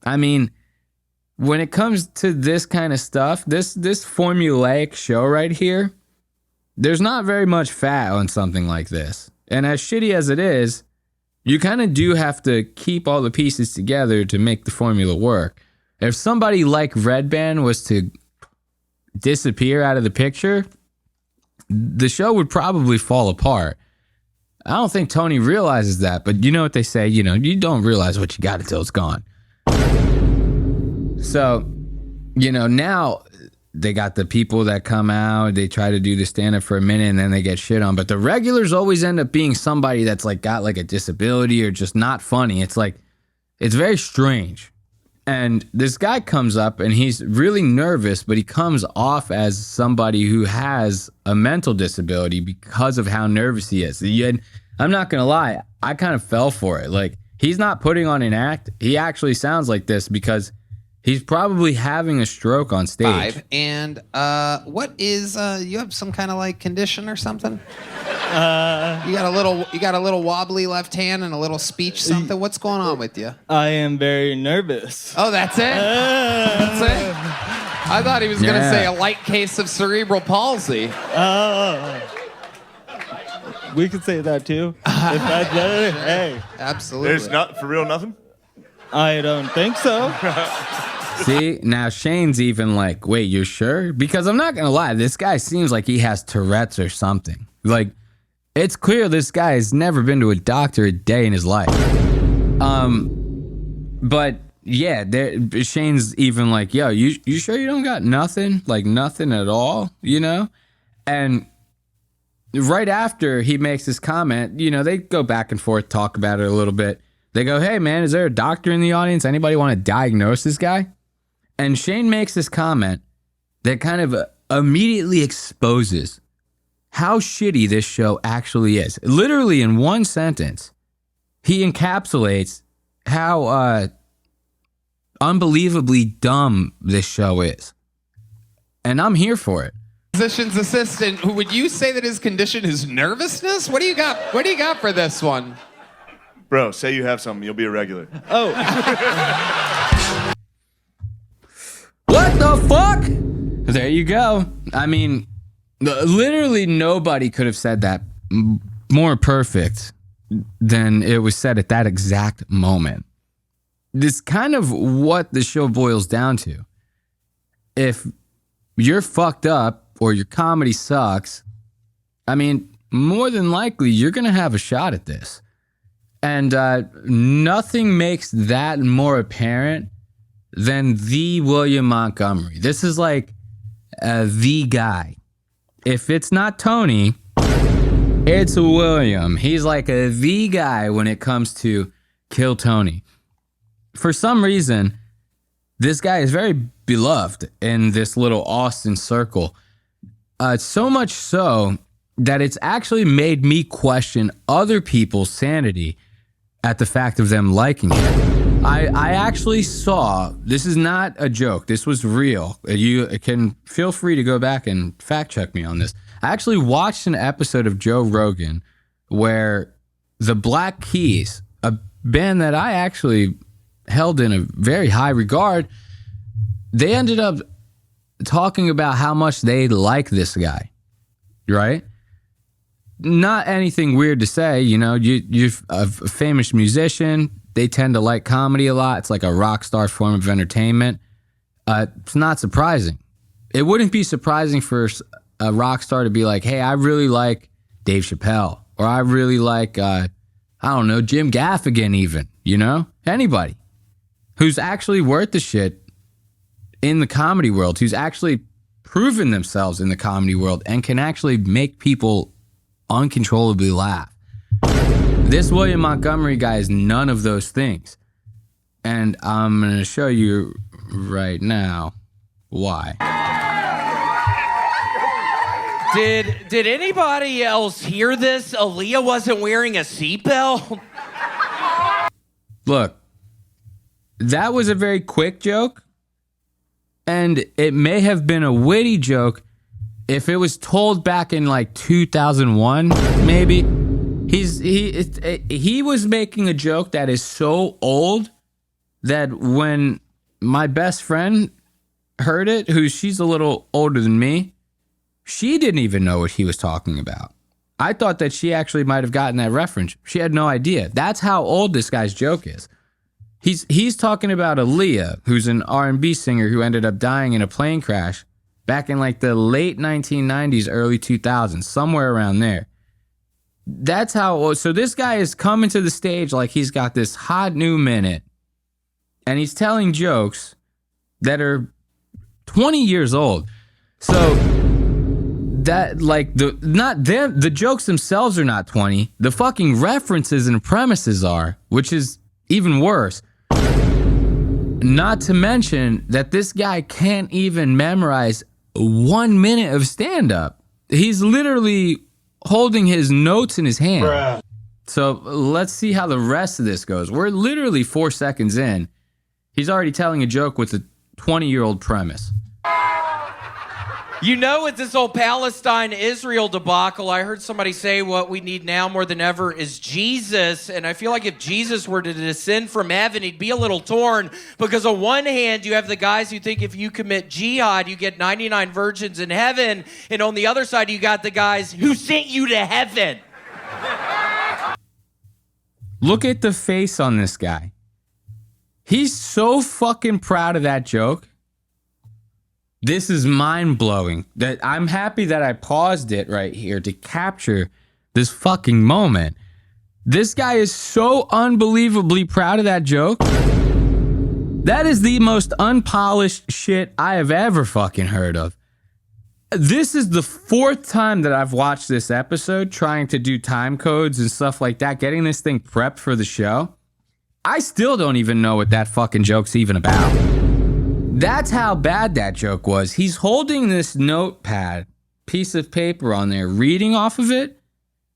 when it comes to this kind of stuff, this formulaic show right here, there's not very much fat on something like this. And as shitty as it is, you kind of do have to keep all the pieces together to make the formula work. If somebody like Red Band was to disappear out of the picture, the show would probably fall apart. I don't think Tony realizes that, but you know what they say, you don't realize what you got until it's gone. So, now they got the people that come out, they try to do the stand-up for a minute and then they get shit on. But the regulars always end up being somebody that's like got like a disability or just not funny. It's like, it's very strange. And this guy comes up and he's really nervous, but he comes off as somebody who has a mental disability because of how nervous he is. And I'm not going to lie, I kind of fell for it. Like, he's not putting on an act. He actually sounds like this because he's probably having a stroke on stage. 5. And what is you have some kind of like condition or something? You got a little wobbly left hand and a little speech something. What's going on with you? I am very nervous. Oh, that's it? That's it? I thought he was going to say a light case of cerebral palsy. We could say that too. If that's better, hey. Absolutely. There's not for real nothing? I don't think so. See, now Shane's even like, wait, you're sure? Because I'm not going to lie, this guy seems like he has Tourette's or something. Like, it's clear this guy has never been to a doctor a day in his life. But yeah, Shane's even like, yo, you sure you don't got nothing? Like nothing at all, And right after he makes this comment, they go back and forth, talk about it a little bit. They go, hey man, is there a doctor in the audience? Anybody want to diagnose this guy? And Shane makes this comment that kind of immediately exposes how shitty this show actually is. Literally in one sentence, he encapsulates how unbelievably dumb this show is. And I'm here for it. Physician's assistant, would you say that his condition is nervousness? What do you got? What do you got for this one? Bro, say you have something. You'll be a regular. Oh. What the fuck? There you go. I mean, literally nobody could have said that more perfect than it was said at that exact moment. This kind of what the show boils down to. If you're fucked up or your comedy sucks, I mean, more than likely you're going to have a shot at this. And nothing makes that more apparent than the William Montgomery. This is like the guy. If it's not Tony, it's William. He's like the guy when it comes to kill Tony. For some reason, this guy is very beloved in this little Austin circle. So much so that it's actually made me question other people's sanity at the fact of them liking him. I actually saw, this is not a joke, this was real. You can feel free to go back and fact check me on this. I actually watched an episode of Joe Rogan where the Black Keys, a band that I actually held in a very high regard, they ended up talking about how much they like this guy, right? Not anything weird to say, you know, you're a famous musician. They tend to like comedy a lot. It's like a rock star form of entertainment. It's not surprising. It wouldn't be surprising for a rock star to be like, hey, I really like Dave Chappelle, or I really like, I don't know, Jim Gaffigan even, you know? Anybody who's actually worth the shit in the comedy world, who's actually proven themselves in the comedy world and can actually make people uncontrollably laugh. This William Montgomery guy is none of those things. And I'm going to show you right now why. Did anybody else hear this? Aaliyah wasn't wearing a seatbelt? Look, that was a very quick joke. And it may have been a witty joke if it was told back in like 2001, maybe. He was making a joke that is so old that when my best friend heard it, she's a little older than me, she didn't even know what he was talking about. I thought that she actually might have gotten that reference. She had no idea. That's how old this guy's joke is. He's talking about Aaliyah, who's an R&B singer who ended up dying in a plane crash back in like the late 1990s, early 2000s, somewhere around there. That's how old. So this guy is coming to the stage like he's got this hot new minute, and he's telling jokes that are 20 years old. So that like the jokes themselves are not 20. The fucking references and premises are, which is even worse. Not to mention that this guy can't even memorize 1 minute of stand-up. He's literally holding his notes in his hand. Bruh. So let's see how the rest of this goes. We're literally 4 seconds in. He's already telling a joke with a 20-year-old premise. You know, with this whole Palestine-Israel debacle, I heard somebody say what we need now more than ever is Jesus. And I feel like if Jesus were to descend from heaven, he'd be a little torn. Because on one hand, you have the guys who think if you commit jihad, you get 99 virgins in heaven. And on the other side, you got the guys who sent you to heaven. Look at the face on this guy. He's so fucking proud of that joke. This is mind-blowing. That I'm happy that I paused it right here to capture this fucking moment. This guy is so unbelievably proud of that joke. That is the most unpolished shit I have ever fucking heard of. This is the 4th time that I've watched this episode, trying to do time codes and stuff like that, getting this thing prepped for the show. I still don't even know what that fucking joke's even about. That's how bad that joke was. He's holding this notepad piece of paper on there reading off of it,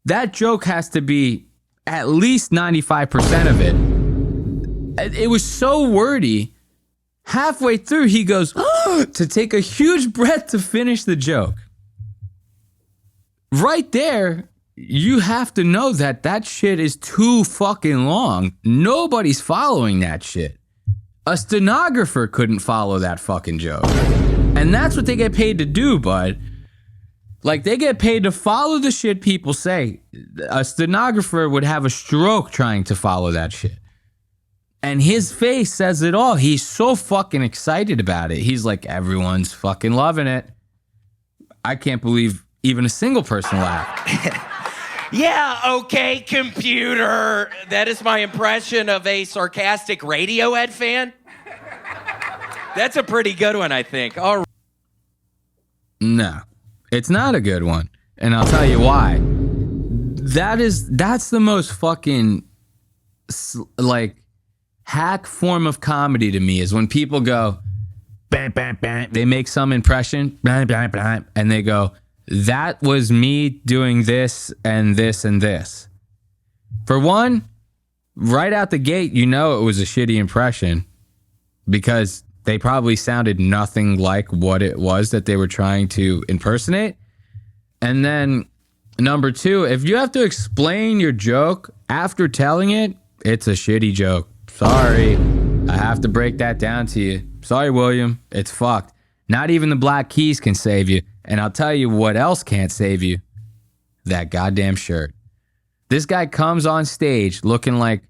that joke has to be at least 95% of it. It was so wordy. Halfway through, he goes to take a huge breath to finish the joke. Right there, you have to know that that shit is too fucking long. Nobody's following that shit. A stenographer couldn't follow that fucking joke. And that's what they get paid to do, bud. Like, they get paid to follow the shit people say. A stenographer would have a stroke trying to follow that shit. And his face says it all. He's so fucking excited about it. He's like, everyone's fucking loving it. I can't believe even a single person laughed. Yeah, okay, computer. That is my impression of a sarcastic Radiohead fan. That's a pretty good one, I think. All right. No, it's not a good one. And I'll tell you why. That's the most fucking, like, hack form of comedy to me is when people go, bam, bam, bam. They make some impression, bam, bam, bam, and they go, that was me doing this and this and this. For one, right out the gate, you know it was a shitty impression because they probably sounded nothing like what it was that they were trying to impersonate. And then number two, if you have to explain your joke after telling it, it's a shitty joke. Sorry, I have to break that down to you. Sorry, William, it's fucked. Not even the Black Keys can save you. And I'll tell you what else can't save you. That goddamn shirt. This guy comes on stage looking like,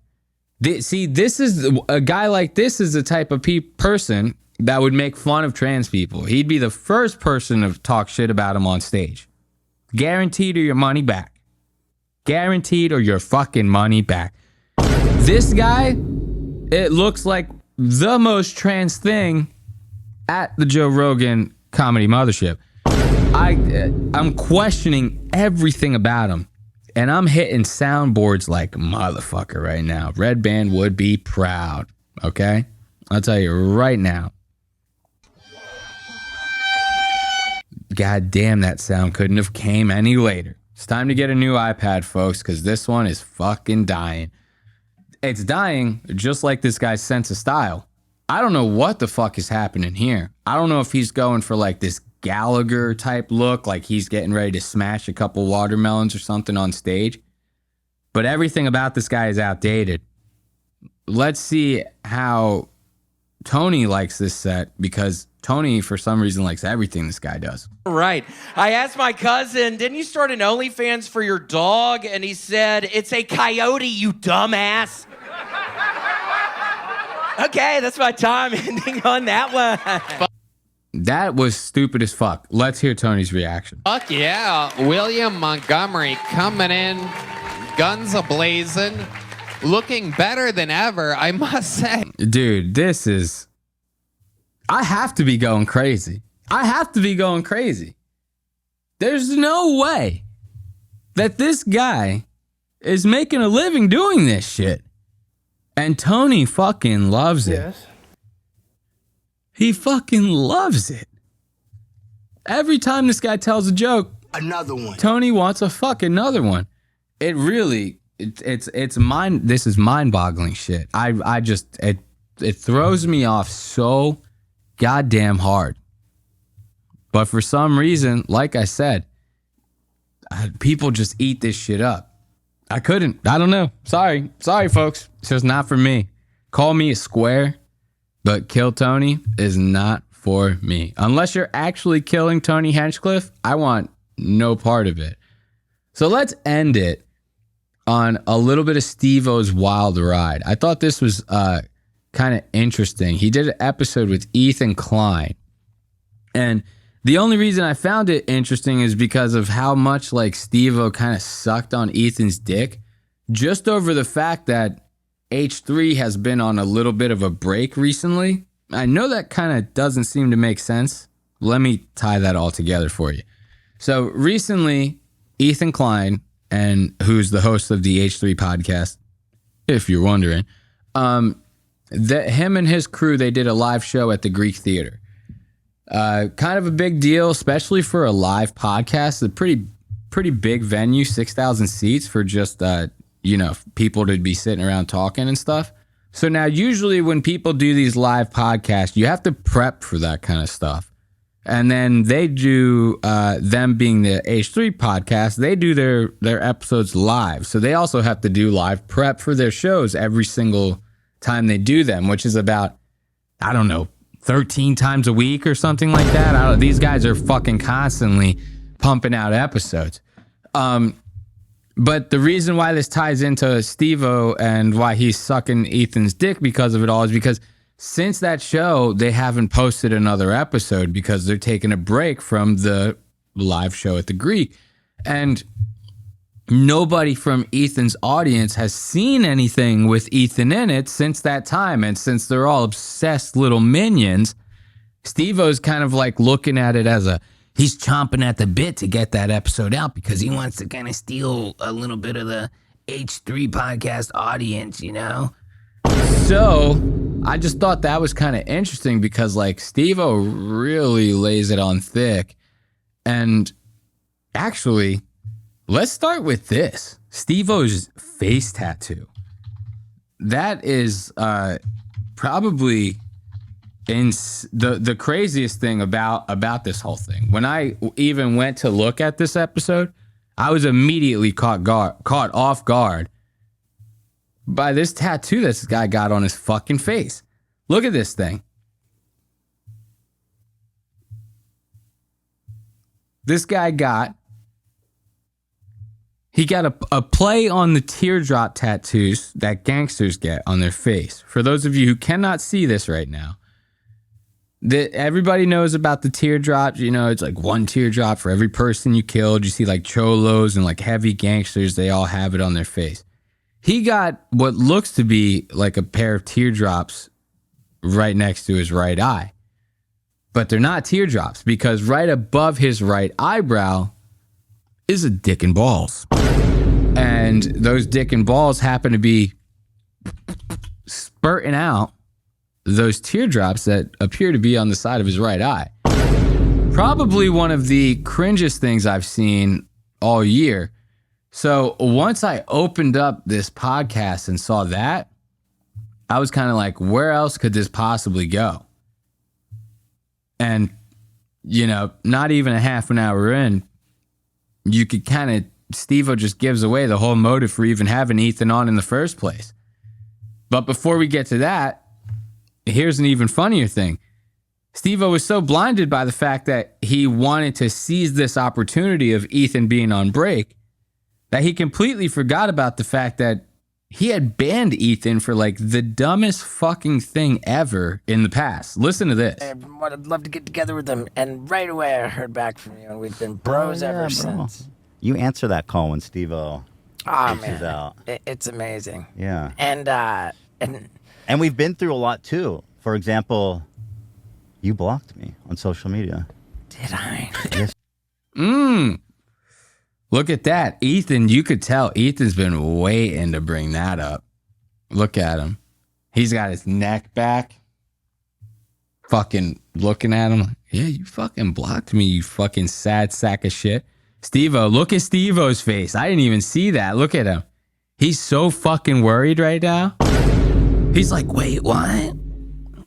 this is a guy like this is the type of person that would make fun of trans people. He'd be the first person to talk shit about him on stage. Guaranteed or your money back. Guaranteed or your fucking money back. This guy, it looks like the most trans thing at the Joe Rogan Comedy Mothership. I'm questioning everything about him. And I'm hitting soundboards like a motherfucker right now. Red Band would be proud. Okay? I'll tell you right now. God damn, that sound couldn't have came any later. It's time to get a new iPad, folks, because this one is fucking dying. It's dying just like this guy's sense of style. I don't know what the fuck is happening here. I don't know if he's going for like this Gallagher type look, like he's getting ready to smash a couple watermelons or something on stage. But everything about this guy is outdated. Let's see how Tony likes this set, because Tony, for some reason, likes everything this guy does. Right. I asked my cousin, didn't you start an OnlyFans for your dog? And he said, it's a coyote, you dumbass. Okay, that's my time ending on that one. That was stupid as fuck. Let's hear Tony's reaction. Fuck yeah. William Montgomery coming in, guns a-blazing, looking better than ever, I must say. Dude, this is... I have to be going crazy. I have to be going crazy. There's no way that this guy is making a living doing this shit. And Tony fucking loves it. Yes. He fucking loves it. Every time this guy tells a joke, another one. Tony wants a fucking another one. It really, it's mind. This is mind-boggling shit. I just it throws me off so goddamn hard. But for some reason, like I said, people just eat this shit up. I couldn't. I don't know. Sorry, folks. It's just not for me. Call me a square. But Kill Tony is not for me. Unless you're actually killing Tony Hinchecliffe, I want no part of it. So let's end it on a little bit of Steve-O's wild ride. I thought this was kind of interesting. He did an episode with Ethan Kline. And the only reason I found it interesting is because of how much like Steve-O kind of sucked on Ethan's dick. Just over the fact that H3 has been on a little bit of a break recently. I know that kind of doesn't seem to make sense. Let me tie that all together for you. So recently, Ethan Kline, and who's the host of the H3 podcast, if you're wondering, him and his crew, they did a live show at the Greek Theater. Kind of a big deal, especially for a live podcast. A pretty big venue, 6,000 seats for just, people to be sitting around talking and stuff. So now usually when people do these live podcasts, you have to prep for that kind of stuff. And then they do, them being the H3 podcast, they do their episodes live. So they also have to do live prep for their shows every single time they do them, which is about, 13 times a week or something like that. These guys are fucking constantly pumping out episodes. But the reason why this ties into Steve-O and why he's sucking Ethan's dick because of it all is because since that show, they haven't posted another episode because they're taking a break from the live show at the Greek. And nobody from Ethan's audience has seen anything with Ethan in it since that time. And since they're all obsessed little minions, Steve-O's kind of like looking at it as he's chomping at the bit to get that episode out because he wants to kind of steal a little bit of the H3 podcast audience, So I just thought that was kind of interesting because like Steve-O really lays it on thick. And actually, let's start with this. Steve-O's face tattoo. That is probably the craziest thing about this whole thing. When I even went to look at this episode, I was immediately caught off guard by this tattoo this guy got on his fucking face. Look at this thing. This guy got a play on the teardrop tattoos that gangsters get on their face. For those of you who cannot see this right now, everybody knows about the teardrops. It's like one teardrop for every person you killed. You see like cholos and like heavy gangsters, they all have it on their face. He got what looks to be like a pair of teardrops right next to his right eye. But they're not teardrops because right above his right eyebrow is a dick and balls. And those dick and balls happen to be spurting out those teardrops that appear to be on the side of his right eye. Probably one of the cringiest things I've seen all year. So once I opened up this podcast and saw that, I was kind of like, where else could this possibly go? And, not even a half an hour in, you could kind of, Steve-O just gives away the whole motive for even having Ethan on in the first place. But before we get to that, here's an even funnier thing. Steve-O was so blinded by the fact that he wanted to seize this opportunity of Ethan being on break that he completely forgot about the fact that he had banned Ethan for like the dumbest fucking thing ever in the past. Listen to this. I'd love to get together with him, and right away I heard back from you, and we've been bros ever since. You answer that call when Steve-O reaches out. It's amazing. Yeah. And we've been through a lot too. For example, you blocked me on social media. Did I? Yes. Look at that. Ethan, you could tell Ethan's been waiting to bring that up. Look at him. He's got his neck back. Fucking looking at him. Yeah, you fucking blocked me, you fucking sad sack of shit. Steve-O, look at Steve-O's face. I didn't even see that. Look at him. He's so fucking worried right now. He's like, wait, what?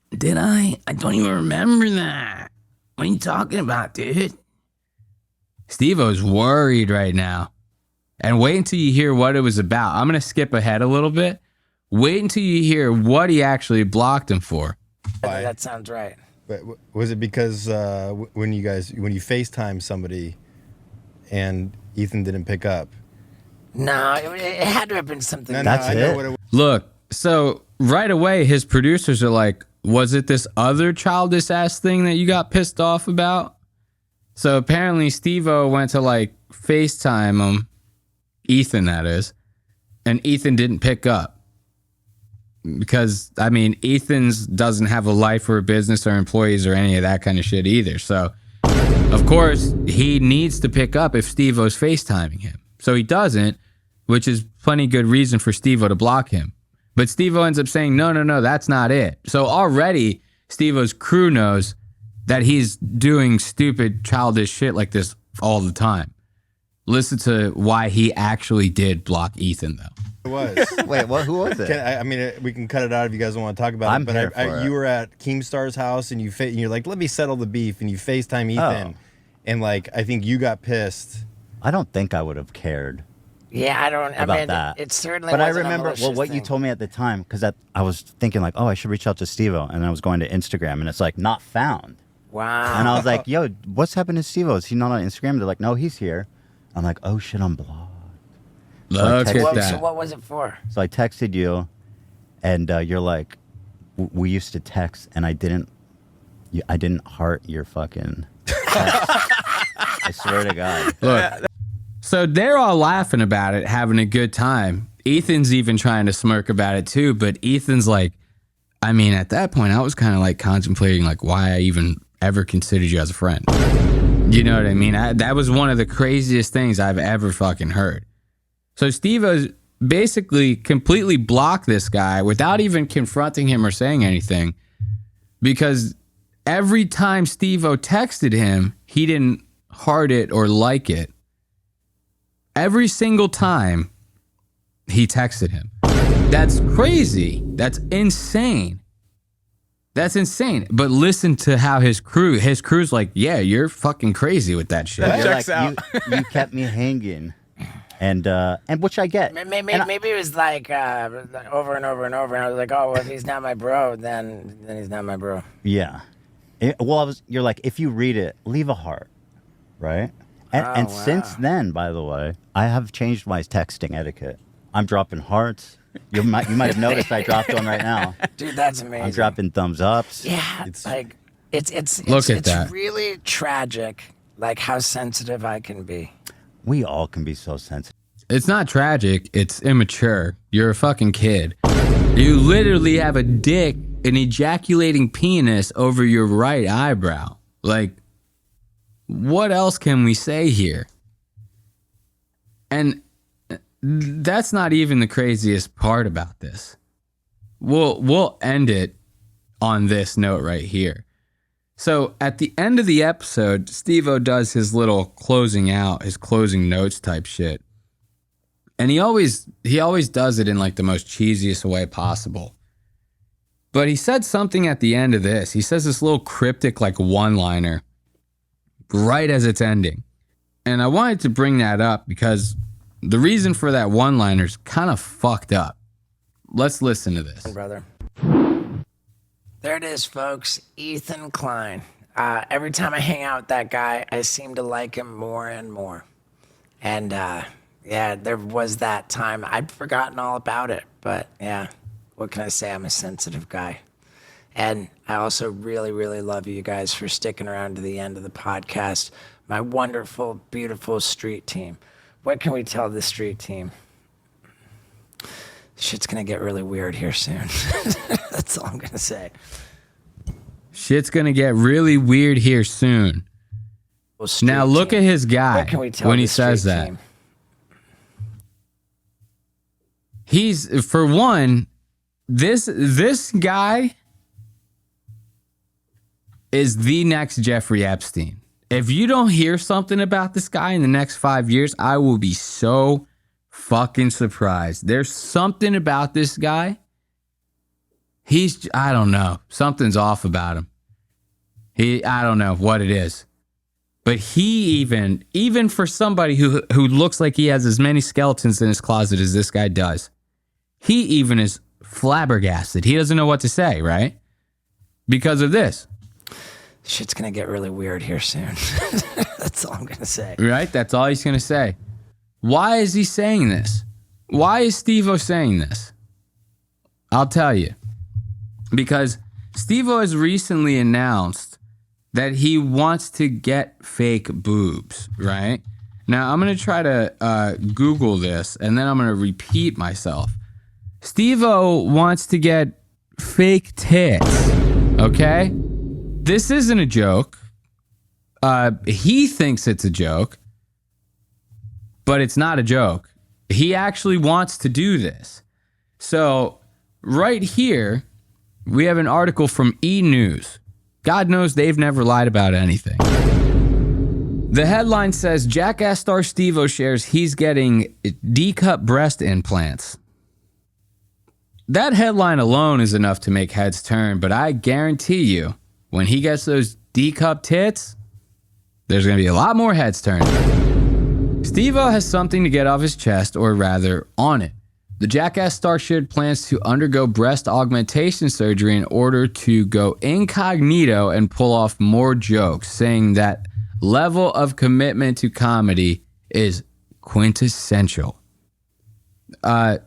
Did I? I don't even remember that. What are you talking about, dude? Steve-O's worried right now. And wait until you hear what it was about. I'm going to skip ahead a little bit. Wait until you hear what he actually blocked him for. That sounds right. But was it because when you FaceTime somebody and Ethan didn't pick up? No, it had to have been something. That's it. Look, so right away, his producers are like, was it this other childish ass thing that you got pissed off about? So apparently Steve-O went to like FaceTime him, Ethan that is, and Ethan didn't pick up. Because, I mean, Ethan's doesn't have a life or a business or employees or any of that kind of shit either. So, of course, he needs to pick up if Steve-O's FaceTiming him. So he doesn't, which is plenty good reason for Steve-O to block him. But Steve-O ends up saying, no, that's not it. So already Steve-O's crew knows that he's doing stupid, childish shit like this all the time. Listen to why he actually did block Ethan, though. It was. Wait, what? Who was it? I mean, we can cut it out if you guys don't want to talk about I'm it. But here for it. you were at Keemstar's house and you're like, let me settle the beef, and you FaceTime Ethan, and like I think you got pissed. I don't think I would have cared. Yeah, I mean, that. It certainly. But I wasn't a remember malicious what you thing. told me at the time, because I was thinking like, oh, I should reach out to Steve-O, and I was going to Instagram, and it's like not found. Wow. And I was like, yo, what's happened to Steve-O? Is he not on Instagram? They're like, no, he's here. I'm like, oh shit, I'm blocked. Look at So that. what was it for? So I texted you, and you're like, we used to text, and I didn't heart your fucking text. I swear to God. Look, so they're all laughing about it, having a good time. Ethan's even trying to smirk about it too, but Ethan's like, I mean, at that point, I was kind of like contemplating like why I even ever considered you as a friend. You know what I mean? That was one of the craziest things I've ever fucking heard. So Steve-O's basically completely blocked this guy without even confronting him or saying anything, because every time Steve-O texted him, he didn't heart it or like it. Every single time he texted him. That's crazy. That's insane. That's insane. But listen to how his crew's like, yeah, you're fucking crazy with that shit. You're like, you kept me hanging. And which I get. Maybe it was like over and over and over, and I was like, oh, well, if he's not my bro, then he's not my bro. Yeah. You're like, if you read it, leave a heart, right? And wow. since then, by the way, I have changed my texting etiquette. I'm dropping hearts. You might have noticed I dropped one right now. Dude, that's amazing. I'm dropping thumbs ups. Yeah, it's really tragic, like how sensitive I can be. We all can be so sensitive. It's not tragic. It's immature. You're a fucking kid. You literally have a dick, an ejaculating penis over your right eyebrow. Like, what else can we say here? And that's not even the craziest part about this. We'll end it on this note right here. So at the end of the episode, Steve-O does his little closing notes type shit. And he always does it in like the most cheesiest way possible. But he said something at the end of this. He says this little cryptic like one-liner right as it's ending. And I wanted to bring that up because the reason for that one-liner is kind of fucked up. Let's listen to this. Brother. There it is, folks. Ethan Kline. Every time I hang out with that guy, I seem to like him more and more. And yeah, there was that time. I'd forgotten all about it. But yeah, what can I say? I'm a sensitive guy. And I also really, really love you guys for sticking around to the end of the podcast. My wonderful, beautiful street team. What can we tell the street team? Shit's gonna get really weird here soon. That's all I'm gonna say. Shit's gonna get really weird here soon. Now look at his guy when he says that. Team? He's, for one, this guy is the next Jeffrey Epstein. If you don't hear something about this guy in the next 5 years, I will be so fucking surprised. There's something about this guy. I don't know. Something's off about him. I don't know what it is. But he even for somebody who looks like he has as many skeletons in his closet as this guy does, he even is flabbergasted. He doesn't know what to say, right? Because of this. Shit's gonna get really weird here soon. That's all I'm gonna say. Right? That's all he's gonna say. Why is he saying this? Why is Steve-O saying this? I'll tell you. Because Steve-O has recently announced that he wants to get fake boobs, right? Now, I'm going to try to Google this, and then I'm going to repeat myself. Steve-O wants to get fake tits, okay? This isn't a joke. He thinks it's a joke, but it's not a joke. He actually wants to do this. So, right here, we have an article from E! News. God knows they've never lied about anything. The headline says, Jackass star Steve-O shares he's getting D-cup breast implants. That headline alone is enough to make heads turn, but I guarantee you, when he gets those D-cup tits, there's going to be a lot more heads turning. Steve-O has something to get off his chest, or rather, on it. The Jackass star shared plans to undergo breast augmentation surgery in order to go incognito and pull off more jokes, saying that level of commitment to comedy is quintessential. I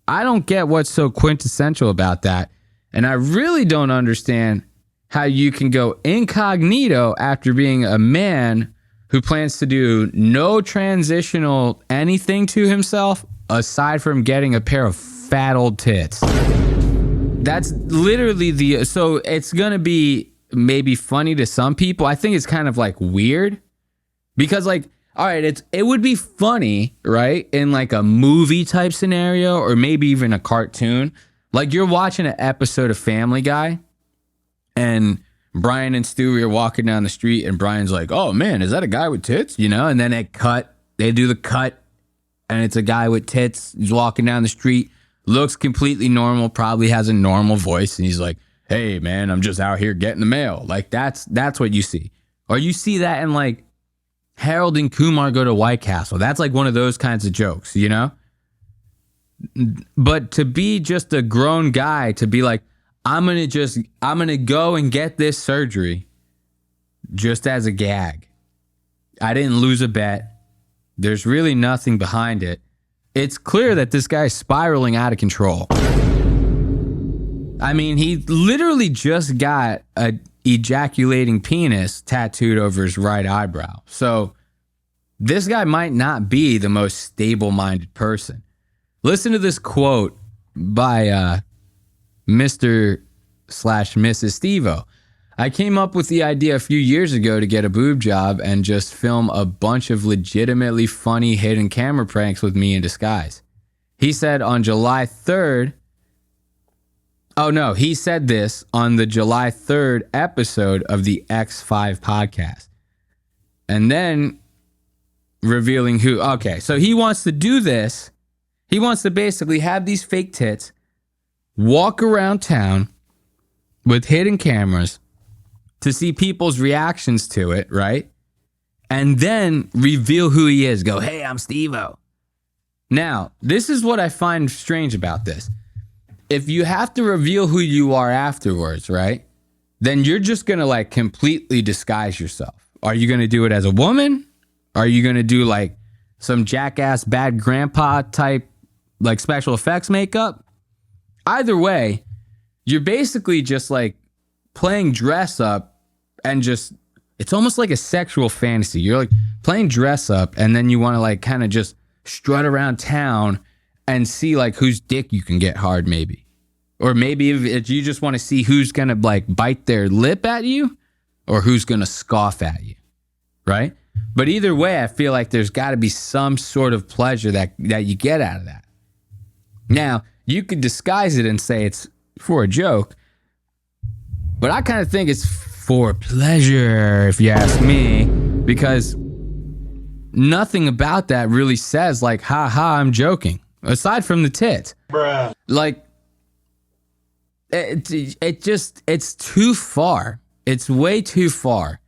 don't get what's so quintessential about that, and I really don't understand how you can go incognito after being a man who plans to do no transitional anything to himself aside from getting a pair of fat old tits. That's literally so it's gonna be maybe funny to some people. I think it's kind of like weird because like, all right, it would be funny, right? In like a movie type scenario or maybe even a cartoon. Like you're watching an episode of Family Guy and Brian and Stewie are walking down the street and Brian's like, oh man, is that a guy with tits? You know, and then they do the cut and it's a guy with tits. He's walking down the street, looks completely normal, probably has a normal voice. And he's like, hey man, I'm just out here getting the mail. Like that's what you see. Or you see that in like Harold and Kumar Go to White Castle. That's like one of those kinds of jokes, you know? But to be just a grown guy, to be like, I'm going to go and get this surgery just as a gag. I didn't lose a bet. There's really nothing behind it. It's clear that this guy's spiraling out of control. I mean, he literally just got a ejaculating penis tattooed over his right eyebrow. So this guy might not be the most stable-minded person. Listen to this quote by Mr./Mrs. Steve-O. I came up with the idea a few years ago to get a boob job and just film a bunch of legitimately funny hidden camera pranks with me in disguise. He said on July 3rd, he said this on the July 3rd episode of the X5 podcast. And then revealing who, so he wants to do this. He wants to basically have these fake tits, walk around town with hidden cameras to see people's reactions to it, right? And then reveal who he is. Go, hey, I'm Steve-O. Now, this is what I find strange about this. If you have to reveal who you are afterwards, right? Then you're just going to like completely disguise yourself. Are you going to do it as a woman? Are you going to do like some jackass bad grandpa type like special effects makeup? Either way, you're basically just like playing dress up and just, it's almost like a sexual fantasy. You're like playing dress up and then you want to like kind of just strut around town and see like whose dick you can get hard maybe. Or maybe if you just want to see who's going to like bite their lip at you or who's going to scoff at you, right? But either way, I feel like there's got to be some sort of pleasure that you get out of that. Now, you could disguise it and say it's for a joke, but I kind of think it's for pleasure, if you ask me, because nothing about that really says like, ha ha, I'm joking, aside from the tits. Bruh. Like, it's too far. It's way too far.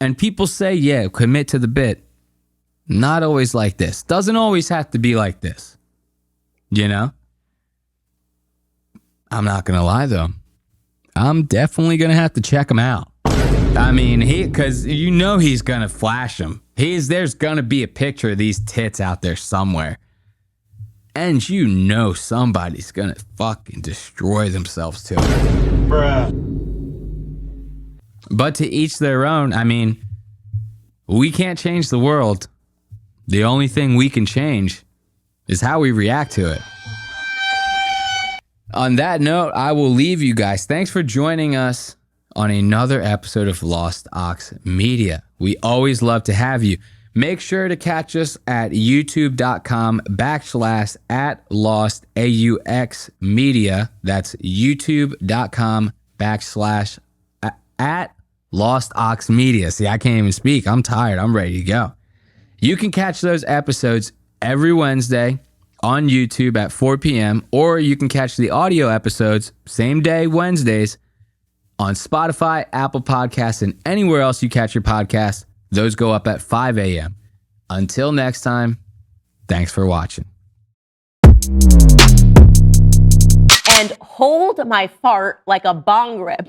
And people say, yeah, commit to the bit. Not always like this. Doesn't always have to be like this. You know? I'm not going to lie, though. I'm definitely going to have to check him out. I mean, because you know he's going to flash them. There's going to be a picture of these tits out there somewhere. And you know somebody's going to fucking destroy themselves to it. Bruh. But to each their own. I mean, we can't change the world. The only thing we can change is how we react to it. On that note, I will leave you guys. Thanks for joining us on another episode of Lost Aux Media. We always love to have you. Make sure to catch us at youtube.com/@Lost AUX Media. That's youtube.com/ at Lost Aux Media. See, I can't even speak. I'm tired. I'm ready to go. You can catch those episodes every Wednesday on YouTube at 4 p.m. or you can catch the audio episodes same day, Wednesdays, on Spotify, Apple Podcasts, and anywhere else you catch your podcast. Those go up at 5 a.m. Until next time, thanks for watching. And hold my fart like a bong rip.